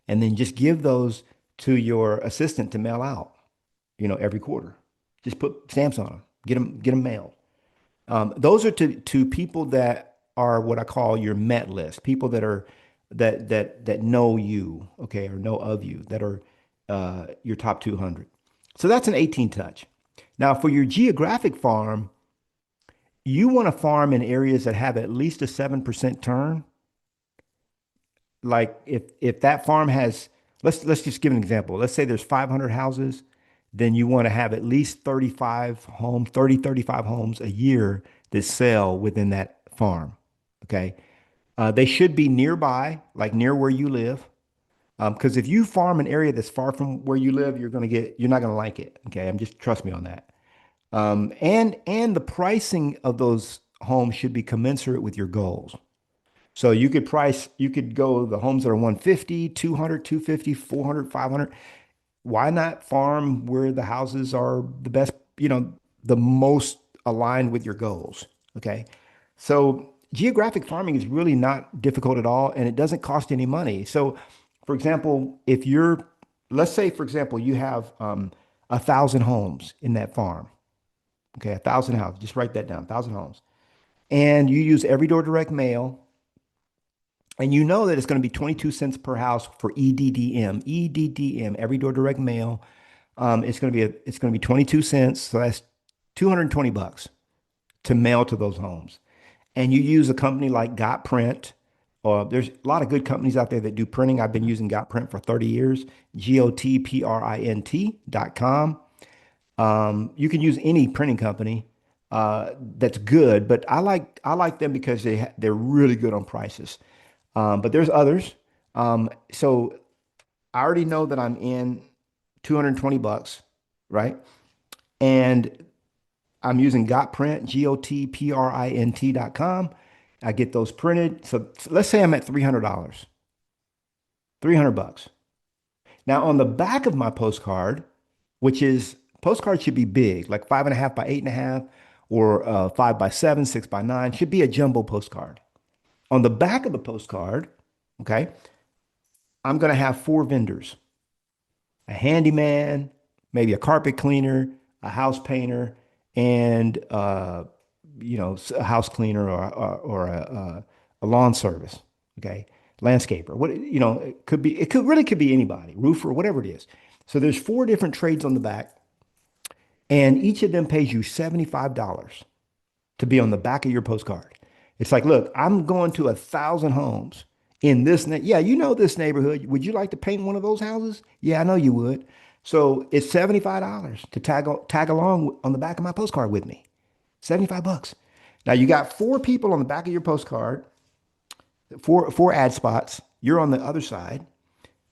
and then just give those to your assistant to mail out, every quarter. Just put stamps on them, get them mailed. Those are to people that are what I call your met list, people that are that know you, okay, or know of you, that are your top 200. So that's an 18 touch. Now for your geographic farm, you want to farm in areas that have at least a 7% turn. Like if that farm has, let's just give an example. Let's say there's 500 houses, then you want to have at least 35 homes a year that sell within that farm. Okay. They should be nearby, like near where you live. Because if you farm an area that's far from where you live, you're not going to like it. Okay. Trust me on that. And the pricing of those homes should be commensurate with your goals. So you could go the homes that are 150, 200, 250, 400, 500. Why not farm where the houses are the best, the most aligned with your goals? Okay. So geographic farming is really not difficult at all, and it doesn't cost any money. So for example, let's say, for example, you have 1,000 homes in that farm. Okay, 1,000 houses. Just write that down, 1,000 homes. And you use every door direct mail, and you know that it's going to be 22 cents per house for EDDM. EDDM, every door direct mail. It's going to be 22 cents. So that's 220 bucks to mail to those homes. And you use a company like Got Print, or there's a lot of good companies out there that do printing. I've been using Got Print for 30 years, GOTPRINT.com. You can use any printing company that's good, but I like them because they're really good on prices. But there's others. So I already know that I'm in 220 bucks, right? And I'm using GotPrint, GOTPRINT.com. I get those printed. So let's say I'm at $300, 300 bucks. Now on the back of my postcard, which is postcard should be big, like 5.5 by 8.5, or 5 by 7, 6 by 9, should be a jumbo postcard. On the back of the postcard, okay, I'm going to have four vendors: a handyman, maybe a carpet cleaner, a house painter, and a house cleaner, or a lawn service. Okay, landscaper. What it could be. It could be anybody, roofer, whatever it is. So there's four different trades on the back, and each of them pays you $75 to be on the back of your postcard. It's like, look, I'm going to 1,000 homes in this. Yeah, you know this neighborhood. Would you like to paint one of those houses? Yeah, I know you would. So it's $75 to tag along on the back of my postcard with me. 75 bucks. Now you got four people on the back of your postcard, four ad spots. You're on the other side.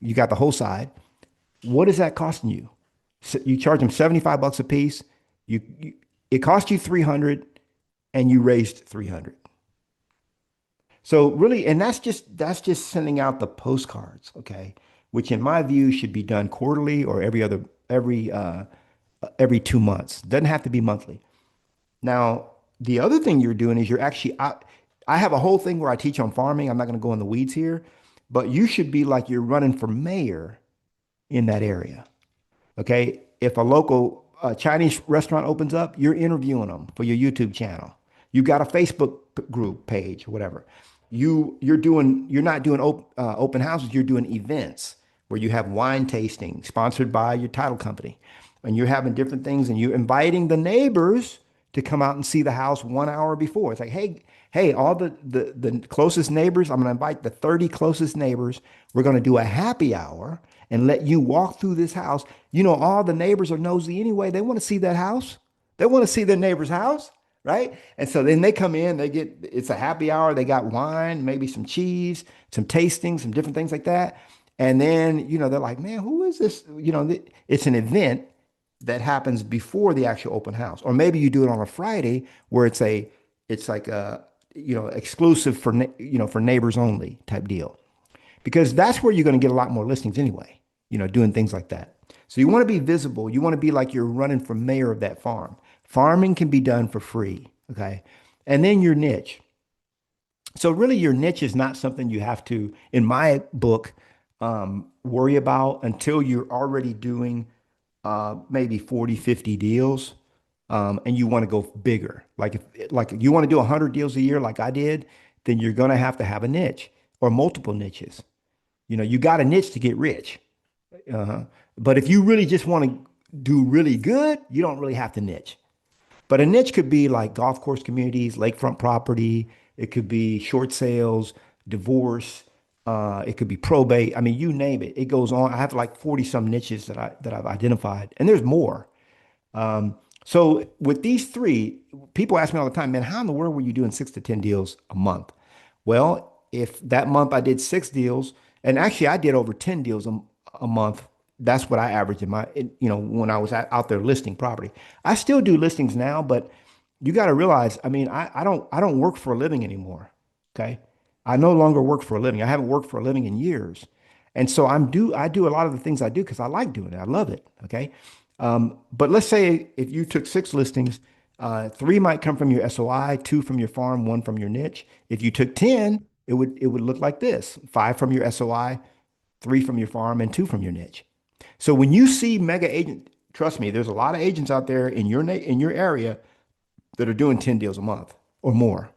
You got the whole side. What is that costing you? So you charge them 75 bucks a piece. It cost you 300 and you raised 300. So really, and that's just sending out the postcards, okay? Which in my view should be done quarterly or every 2 months. Doesn't have to be monthly. Now, the other thing you're doing is you're actually I have a whole thing where I teach on farming. I'm not going to go in the weeds here, but you should be like you're running for mayor in that area. Okay. If a local Chinese restaurant opens up, you're interviewing them for your YouTube channel. You got a Facebook group page or whatever. You're not doing open houses. You're doing events where you have wine tasting sponsored by your title company, and you're having different things, and you're inviting the neighbors to come out and see the house 1 hour before. It's like, hey, all the closest neighbors, I'm going to invite the 30 closest neighbors. We're going to do a happy hour and let you walk through this house. You know, all the neighbors are nosy anyway. They want to see that house. They want to see their neighbor's house, right? And so then they come in, it's a happy hour. They got wine, maybe some cheese, some tasting, some different things like that. And then, they're like, man, who is this? It's an event that happens before the actual open house. Or maybe you do it on a Friday where it's like a, exclusive for neighbors only type deal. Because that's where you're going to get a lot more listings anyway, doing things like that. So you want to be visible. You want to be like you're running for mayor of that farm. Farming can be done for free. Okay. And then your niche. So really your niche is not something you have to, in my book, worry about until you're already doing maybe 40, 50 deals. And you want to go bigger. Like if you want to do 100 deals a year like I did, then you're going to have a niche or multiple niches. You got a niche to get rich. But if you really just want to do really good, you don't really have to niche. But a niche could be like golf course communities, lakefront property. It could be short sales, divorce. It could be probate. I mean, you name it. It goes on. I have like 40 some niches that I've identified, and there's more. So with these three, people ask me all the time, man, how in the world were you doing 6 to 10 deals a month? Well, if that month I did 6 deals, and actually I did over 10 deals a month. That's what I averaged when I was out there listing property. I still do listings now, but you got to realize, I mean, I don't work for a living anymore. Okay. I no longer work for a living. I haven't worked for a living in years. And so I do a lot of the things I do because I like doing it. I love it. Okay. But let's say if you took 6 listings, 3 might come from your SOI, 2 from your farm, 1 from your niche. If you took 10, it would look like this: 5 from your SOI, 3 from your farm, and 2 from your niche. So when you see mega agent trust me, there's a lot of agents out there in your area that are doing 10 deals a month or more.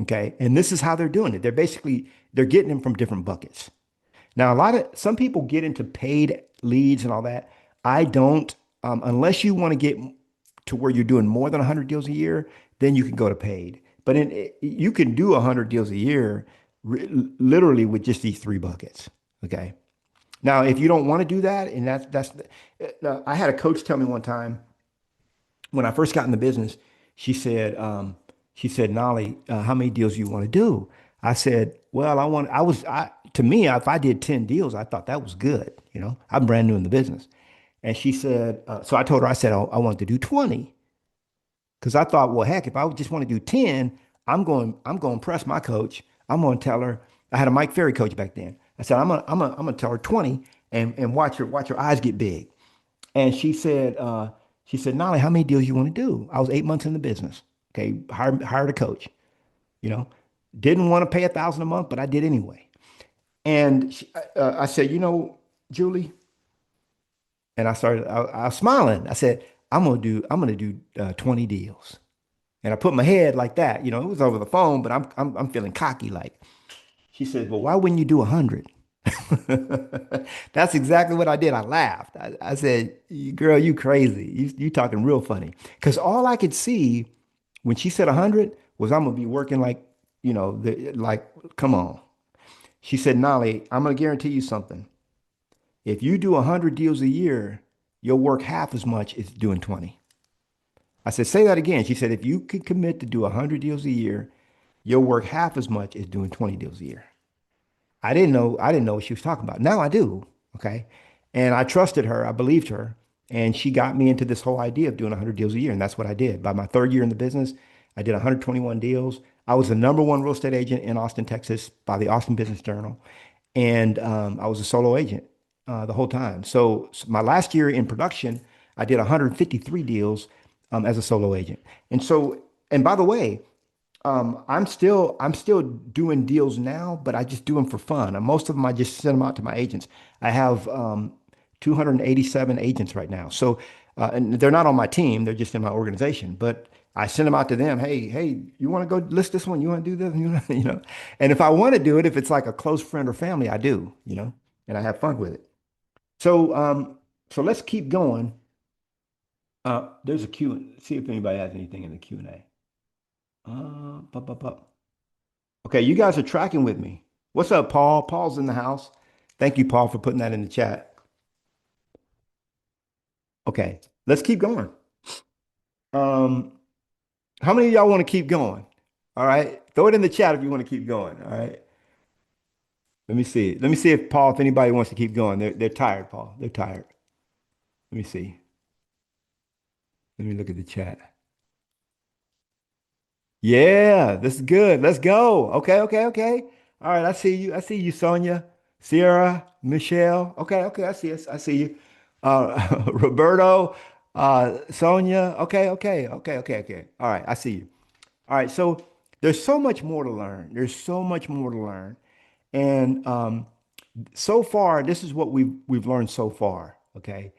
Okay. And this is how they're doing it. They're getting them from different buckets. Now, some people get into paid leads and all that. I don't, unless you want to get to where you're doing more than 100 deals a year, then you can go to paid. But you can do 100 deals a year literally with just these three buckets. Okay. Now, if you don't want to do that, and I had a coach tell me one time when I first got in the business, she said, Nolly, how many deals do you want to do? I said, well, to me, if I did 10 deals, I thought that was good. You know, I'm brand new in the business. And she said, so I told her, I said, I want to do 20. Because I thought, well, heck, if I just want to do 10, I'm going to press my coach. I'm going to tell her, I had a Mike Ferry coach back then. I said, I'm going to tell her 20 and watch her eyes get big. And she said, Nolly, how many deals you want to do? I was 8 months in the business. Okay. Hired a coach, you know, didn't want to pay 1,000 a month, but I did anyway. And I said, Julie, and I was smiling. I said, I'm going to do 20 deals. And I put my head like that, it was over the phone, but I'm feeling cocky. Like she said, well, why wouldn't you do 100? That's exactly what I did. I laughed. I said, girl, you crazy. You talking real funny. Because all I could see when she said 100 was I'm going to be working like, come on. She said, Nolly, I'm going to guarantee you something. If you do 100 deals a year, you'll work half as much as doing 20. I said, say that again. She said, if you could commit to do 100 deals a year, you'll work half as much as doing 20 deals a year. I didn't know what she was talking about. Now I do. Okay. And I trusted her. I believed her. And she got me into this whole idea of doing 100 deals a year. And that's what I did. By my third year in the business, I did 121 deals. I was the number one real estate agent in Austin, Texas by the Austin Business Journal. And I was a solo agent the whole time. So my last year in production, I did 153 deals as a solo agent. And by the way, I'm still doing deals now, but I just do them for fun. And most of them I just send them out to my agents. I have 287 agents right now. So and they're not on my team; they're just in my organization. But I send them out to them. Hey, you want to go list this one? You want to do this? And if I want to do it, if it's like a close friend or family, I do. And I have fun with it. So let's keep going. There's a Q. See if anybody has anything in the Q&A. Bup, bup, bup. Okay, you guys are tracking with me. What's up, Paul? Paul's in the house. Thank you, Paul, for putting that in the chat. Okay, let's keep going. Um, how many of y'all want to keep going? All right, throw it in the chat if you want to keep going. All right. Let me see. Let me see if anybody wants to keep going. They're tired, Paul. They're tired. Let me see. Let me look at the chat. Yeah, this is good. Let's go. Okay, okay, okay. All right, I see you. I see you, Sonia, Sierra, Michelle. Okay, okay, I see us. I see you. Roberto, Sonia. Okay, okay, okay, okay, okay. All right, I see you. All right, so there's so much more to learn. There's so much more to learn. And so far, this is what we've learned so far. Okay.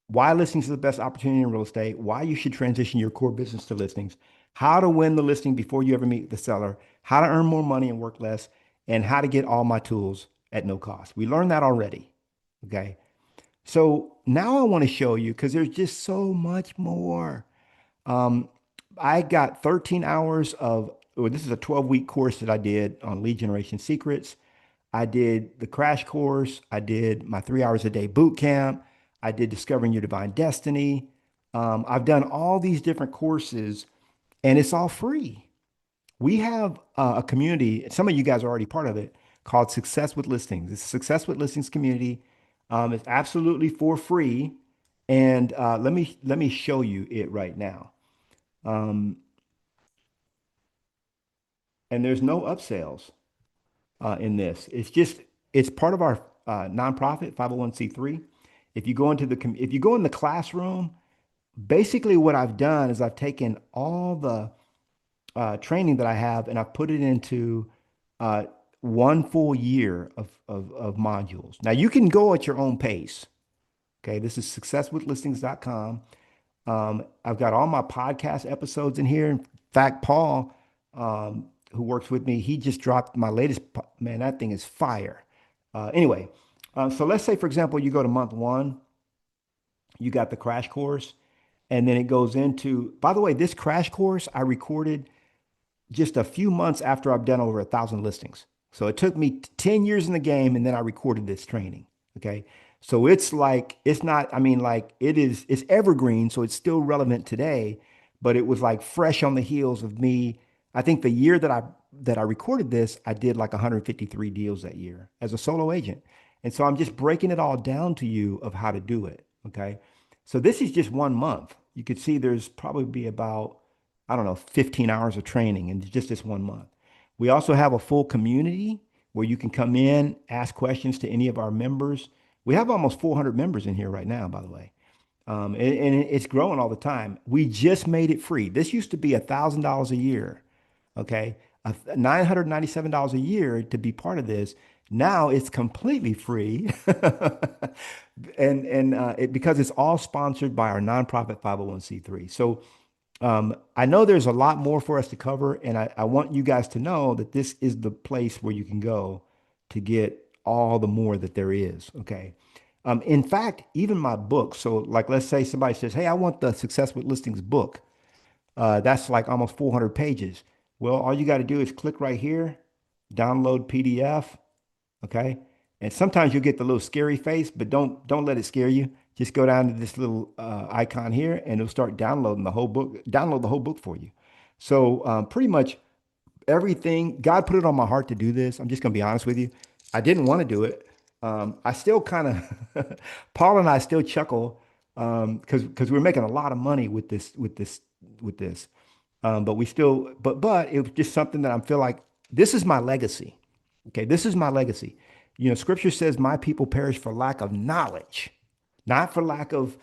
Why listings is the best opportunity in real estate, why you should transition your core business to listings, how to win the listing before you ever meet the seller, how to earn more money and work less, and how to get all my tools at no cost. We learned that already. Okay. So now I want to show you because there's just so much more. Um, I got 13 hours well, this is a 12-week course that I did on lead generation secrets. I did the crash course. I did my 3 hours a day boot camp. I did Discovering Your Divine Destiny. I've done all these different courses and it's all free. We have a community, some of you guys are already part of it, called Success with Listings. It's a Success with Listings community. It's absolutely for free. And let me show you it right now. Um, and there's no upsells in this. It's part of our nonprofit 501c3. If you go in the classroom, basically what I've done is I've taken all the training that I have and I've put it into one full year of modules. Now you can go at your own pace. Okay, this is successwithlistings.com. I've got all my podcast episodes in here. In fact, Paul, who works with me, he just dropped my latest. Man, that thing is fire. Anyway, so let's say, for example, you go to month one, you got the crash course, and then it goes into, by the way, this crash course I recorded just a few months after I've done over 1,000 listings. So it took me 10 years in the game and then I recorded this training. Okay. So it's like, it's not, I mean, like it's evergreen. So it's still relevant today, but it was like fresh on the heels of me. I think the year that I recorded this, I did like 153 deals that year as a solo agent. And so I'm just breaking it all down to you of how to do it. Okay. So this is just 1 month. You could see there's probably be about, I don't know, 15 hours of training in just this 1 month. We also have a full community where you can come in, ask questions to any of our members. We have almost 400 members in here right now, by the way. And it's growing all the time. We just made it free. This used to be $1,000 a year. Okay. $997 a year to be part of this. Now it's completely free. And because it's all sponsored by our nonprofit 501(c)(3). So I know there's a lot more for us to cover, and I want you guys to know that this is the place where you can go to get all the more that there is. Okay. In fact, even my book. So, like, let's say somebody says, "Hey, I want the Success with Listings book." That's like almost 400 pages. Well, all you got to do is click right here, download PDF. Okay. And sometimes you'll get the little scary face, but don't let it scare you. Just go down to this little icon here and it'll start downloading the whole book, download the whole book for you. So pretty much everything, God put it on my heart to do this. I'm just going to be honest with you. I didn't want to do it. I still kind of, Paul and I still chuckle because we're making a lot of money with this. But we still, but it was just something that I feel like this is my legacy. Okay, this is my legacy. Scripture says my people perish for lack of knowledge, not for lack of,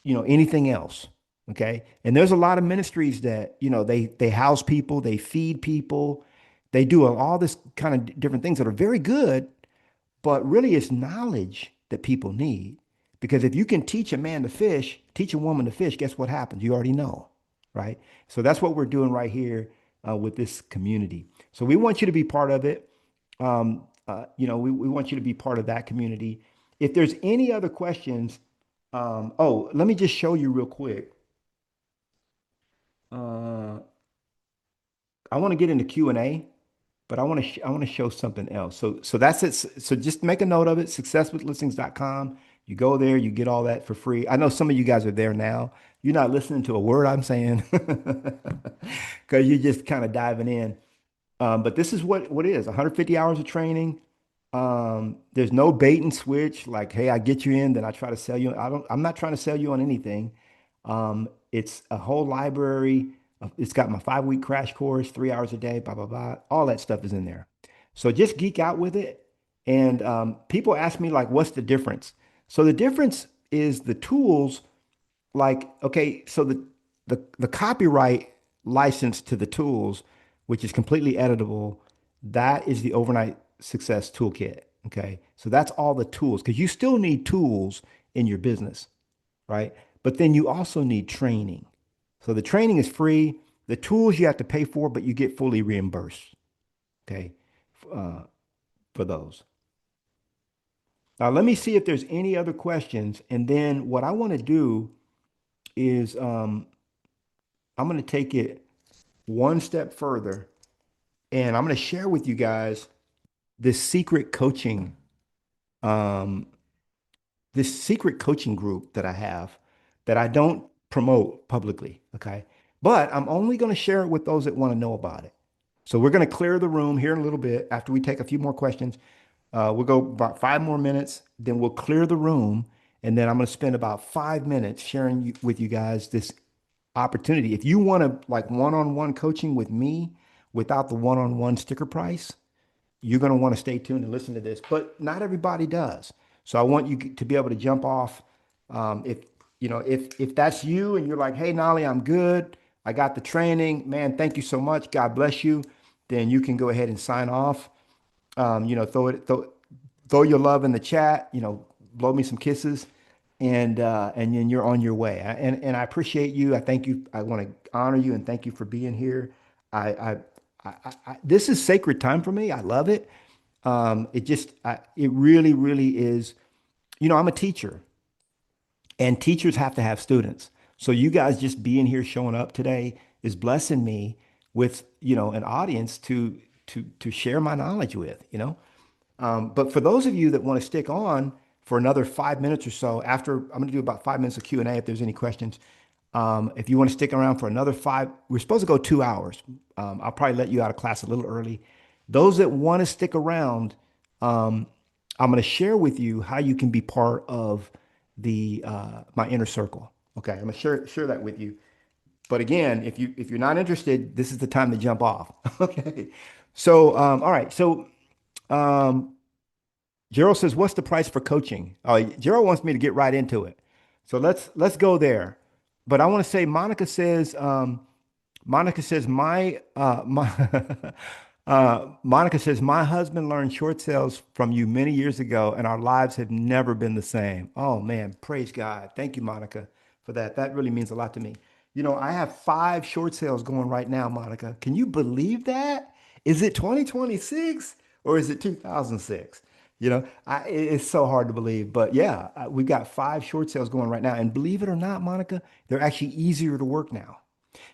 anything else. Okay. And there's a lot of ministries that, they house people, they feed people, they do all this kind of different things that are very good, but really it's knowledge that people need. Because if you can teach a man to fish, teach a woman to fish, guess what happens? You already know, right? So that's what we're doing right here with this community. So we want you to be part of it. We want you to be part of that community. If there's any other questions, let me just show you real quick. I want to get into Q&A, but I want to show something else. So that's it. So just make a note of it. Successwithlistings.com. You go there, you get all that for free. I know some of you guys are there now. You're not listening to a word I'm saying because you're just kind of diving in. But this is what it is, 150 hours of training. There's no bait and switch, like, hey, I get you in, then I try to sell you. I'm not trying to sell you on anything. It's a whole library. It's got my 5-week crash course, 3 hours a day, blah, blah, blah. All that stuff is in there. So just geek out with it. And people ask me, like, what's the difference? So the difference is the tools, like, okay, so the copyright license to the tools, which is completely editable, that is the overnight success toolkit. Okay. So that's all the tools because you still need tools in your business, right? But then you also need training. So the training is free. The tools you have to pay for, but you get fully reimbursed. Okay. For those. Now, let me see if there's any other questions. And then what I want to do is I'm going to take it one step further and I'm going to share with you guys this secret coaching, um, this secret coaching group that I have that I don't promote publicly. Okay. But I'm only going to share it with those that want to know about it. So we're going to clear the room here in a little bit after we take a few more questions. We'll go about 5 more minutes, then we'll clear the room. And then I'm going to spend about 5 minutes sharing with you guys this opportunity. If you want to like one-on-one coaching with me without the one-on-one sticker price, you're going to want to stay tuned and listen to this, but not everybody does. So I want you to be able to jump off. If that's you and you're like, hey, Knolly, I'm good. I got the training, man. Thank you so much. God bless you. Then you can go ahead and sign off. Throw your love in the chat, blow me some kisses. and then you're on your way. And I appreciate you. I thank you. I want to honor you and thank you for being here. I, I, this is sacred time for me. I love it. It really, really is. I'm a teacher, and teachers have to have students. So you guys just being here, showing up today is blessing me with, an audience to share my knowledge with. But for those of you that want to stick on for another 5 minutes or so, after I'm going to do about 5 minutes of Q&A if there's any questions. If you want to stick around for another five, we're supposed to go 2 hours. I'll probably let you out of class a little early. Those that want to stick around, I'm going to share with you how you can be part of the my inner circle. Okay, I'm going to share that with you. But again, if you're not interested, this is the time to jump off. Okay. So all right. So um, Gerald says, "What's the price for coaching?" Oh, Gerald wants me to get right into it. So let's go there. But I want to say, Monica says Monica says my husband learned short sales from you many years ago, and our lives have never been the same. Oh man, praise God! Thank you, Monica, for that. That really means a lot to me. I have 5 short sales going right now, Monica. Can you believe that? Is it 2026 or is it 2006? It's so hard to believe, but yeah, we've got 5 short sales going right now. And believe it or not, Monica, they're actually easier to work now.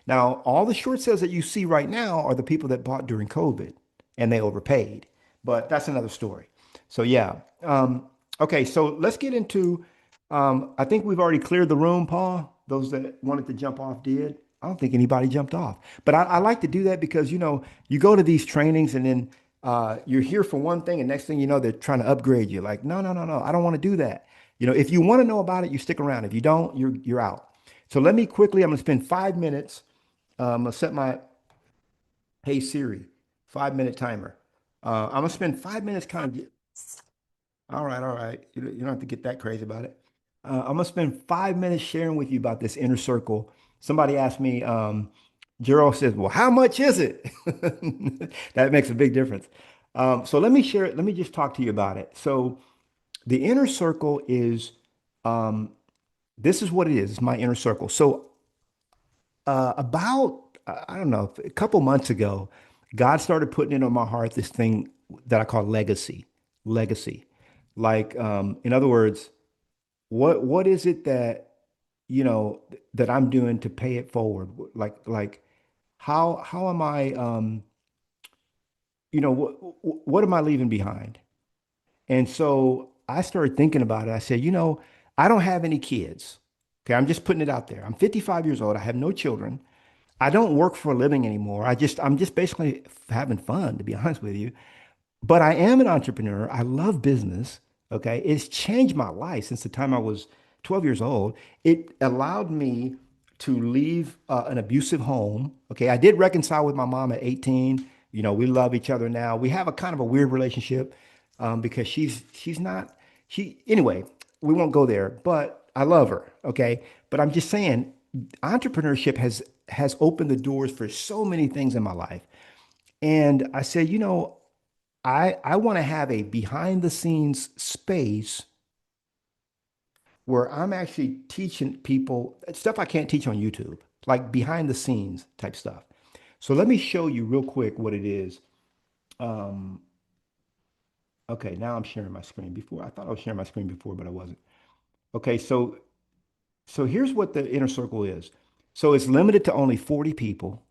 Now, all the short sales that you see right now are the people that bought during COVID and they overpaid, but that's another story. So yeah. Okay, so let's get into, I think we've already cleared the room, Paul. Those that wanted to jump off did. I don't think anybody jumped off, but I like to do that because, you go to these trainings and then you're here for one thing and next thing you know, they're trying to upgrade you. Like, no, no, no, no, I don't want to do that. If you want to know about it, you stick around. If you don't, you're out. So let me quickly, I'm going to spend 5 minutes. I'm going to set my Hey Siri 5 minute timer. I'm going to spend 5 minutes all right, all right. You don't have to get that crazy about it. I'm going to spend 5 minutes sharing with you about this inner circle. Somebody asked me, Gerald says, well, how much is it? That makes a big difference. So let me just talk to you about it. So the inner circle is, this is what it is. It's my inner circle. So about I don't know, a couple months ago, God started putting it on my heart this thing that I call legacy. Legacy. Like, in other words, what is it that I'm doing to pay it forward? Like how am I what am I leaving behind? And so I started thinking about it. I said, I don't have any kids. Okay, I'm just putting it out there. I'm 55 years old. I have no children. I don't work for a living anymore. I'm just basically having fun, to be honest with you. But I am an entrepreneur. I love business. Okay. It's changed my life since the time I was 12 years old. It allowed me to leave an abusive home. Okay. I did reconcile with my mom at 18. We love each other now. We have a kind of a weird relationship because she's not, anyway, we won't go there, but I love her. Okay. But I'm just saying, entrepreneurship has opened the doors for so many things in my life. And I said, I want to have a behind the scenes space where I'm actually teaching people stuff I can't teach on YouTube, like behind the scenes type stuff. So let me show you real quick what it is. Um, okay, now I'm sharing my screen. Before I thought I was sharing my screen before, but I wasn't. Okay, so here's what the inner circle is. So it's limited to only 40 people.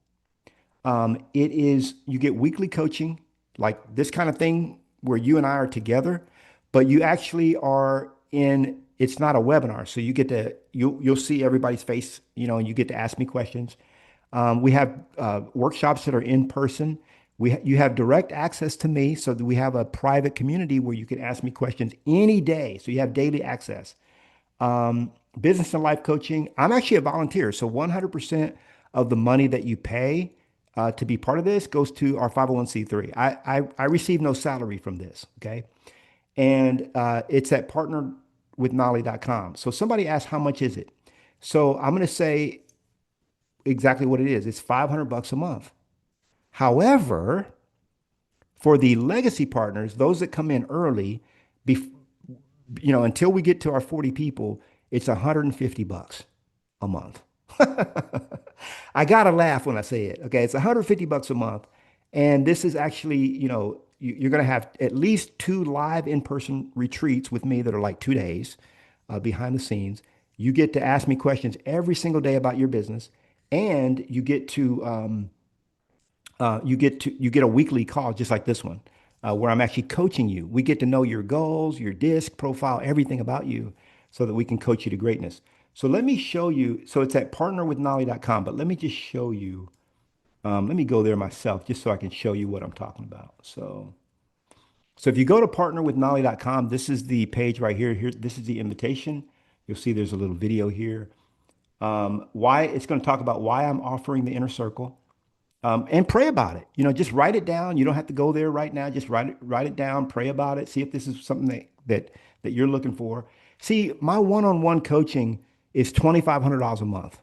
It is, you get weekly coaching, like this kind of thing where you and I are together, but you actually are it's not a webinar. So you'll see everybody's face, and you get to ask me questions. We have workshops that are in person. You have direct access to me so that we have a private community where you can ask me questions any day. So you have daily access. Business and life coaching. I'm actually a volunteer. So 100% of the money that you pay to be part of this goes to our 501c3. I receive no salary from this. Okay. And it's at partnerwithnolly.com. So somebody asked, how much is it? So I'm going to say exactly what it is. It's $500 a month. However, for the legacy partners, those that come in early, until we get to our 40 people, It's 150 bucks a month. I gotta laugh when I say it. Okay, it's 150 bucks a month, and this is actually, you're gonna have at least two live in-person retreats with me that are like 2 days behind the scenes. You get to ask me questions every single day about your business, and you get a weekly call just like this one, where I'm actually coaching you. We get to know your goals, your disc profile, everything about you, so that we can coach you to greatness. So let me show you. So it's at partnerwithnolly.com, but let me just show you. Let me go there myself just so I can show you what I'm talking about. So if you go to partnerwithnolly.com, this is the page right here. This is the invitation. You'll see there's a little video here. Why it's going to talk about why I'm offering the inner circle. And pray about it. Just write it down. You don't have to go there right now. Just write it down, pray about it, see if this is something that you're looking for. See, my one-on-one coaching is $2,500 a month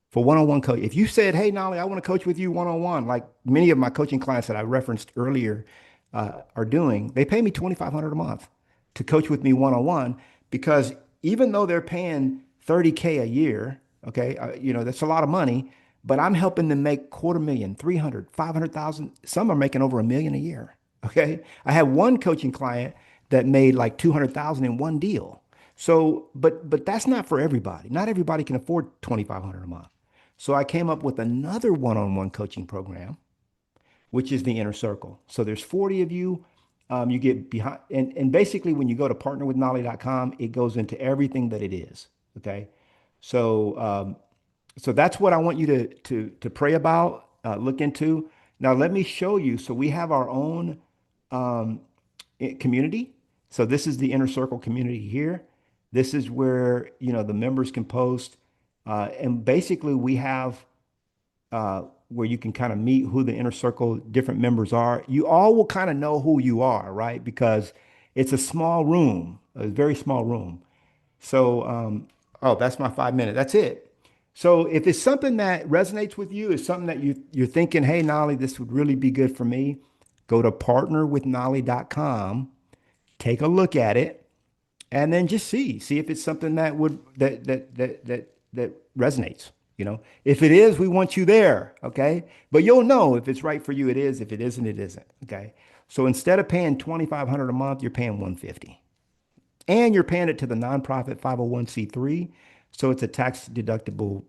for one-on-one coach. If you said, "Hey, Nolly, I want to coach with you one-on-one," like many of my coaching clients that I referenced earlier are doing, they pay me $2,500 a month to coach with me one-on-one, because even though they're paying 30K a year, okay, that's a lot of money, but I'm helping them make 250,000, 300, 500,000. Some are making over 1 million a year. Okay. I had one coaching client that made like 200,000 in one deal. So, but that's not for everybody. Not everybody can afford 2,500 a month. So I came up with another one-on-one coaching program, which is the inner circle. So there's 40 of you. You get behind, and basically when you go to partnerwithnolly.com, it goes into everything that it is. Okay. So that's what I want you to pray about, look into. Now let me show you. So we have our own community. So this is the inner circle community here. This is where the members can post, and basically we have where you can kind of meet who the inner circle different members are. You all will kind of know who you are, right? Because it's a small room, a very small room. So, oh, that's my 5 minutes. That's it. So if it's something that resonates with you, it's something that you're thinking, "Hey, Nolly, this would really be good for me," go to partnerwithnolly.com, take a look at it, and then just see if it's something that would that resonates. If it is, we want you there. Okay. But you'll know if it's right for you, it is. If it isn't, it isn't. Okay. So instead of paying 2,500 a month, you're paying 150. And you're paying it to the nonprofit 501(c)(3. So it's a tax deductible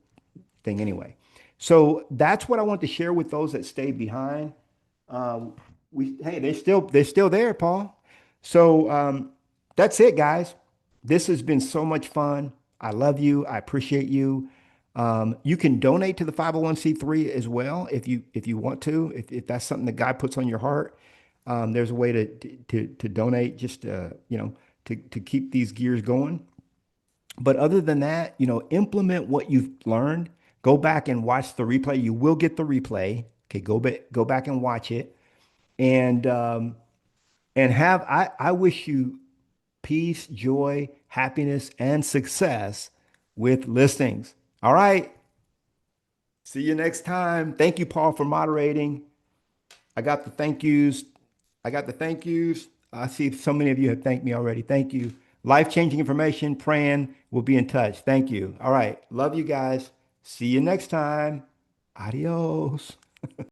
thing anyway. So that's what I want to share with those that stayed behind. Hey, they're still there, Paul. So that's it, guys. This has been so much fun. I love you. I appreciate you. You can donate to the 501(c)(3 as well if you want to. If that's something that God puts on your heart, there's a way to donate, just to keep these gears going. But other than that, implement what you've learned. Go back and watch the replay. You will get the replay. Okay, go back and watch it, and I wish you peace, joy, happiness, and success with listings. All right. See you next time. Thank you, Paul, for moderating. I got the thank yous. I see so many of you have thanked me already. Thank you. Life-changing information, praying. We'll be in touch. Thank you. All right. Love you guys. See you next time. Adios.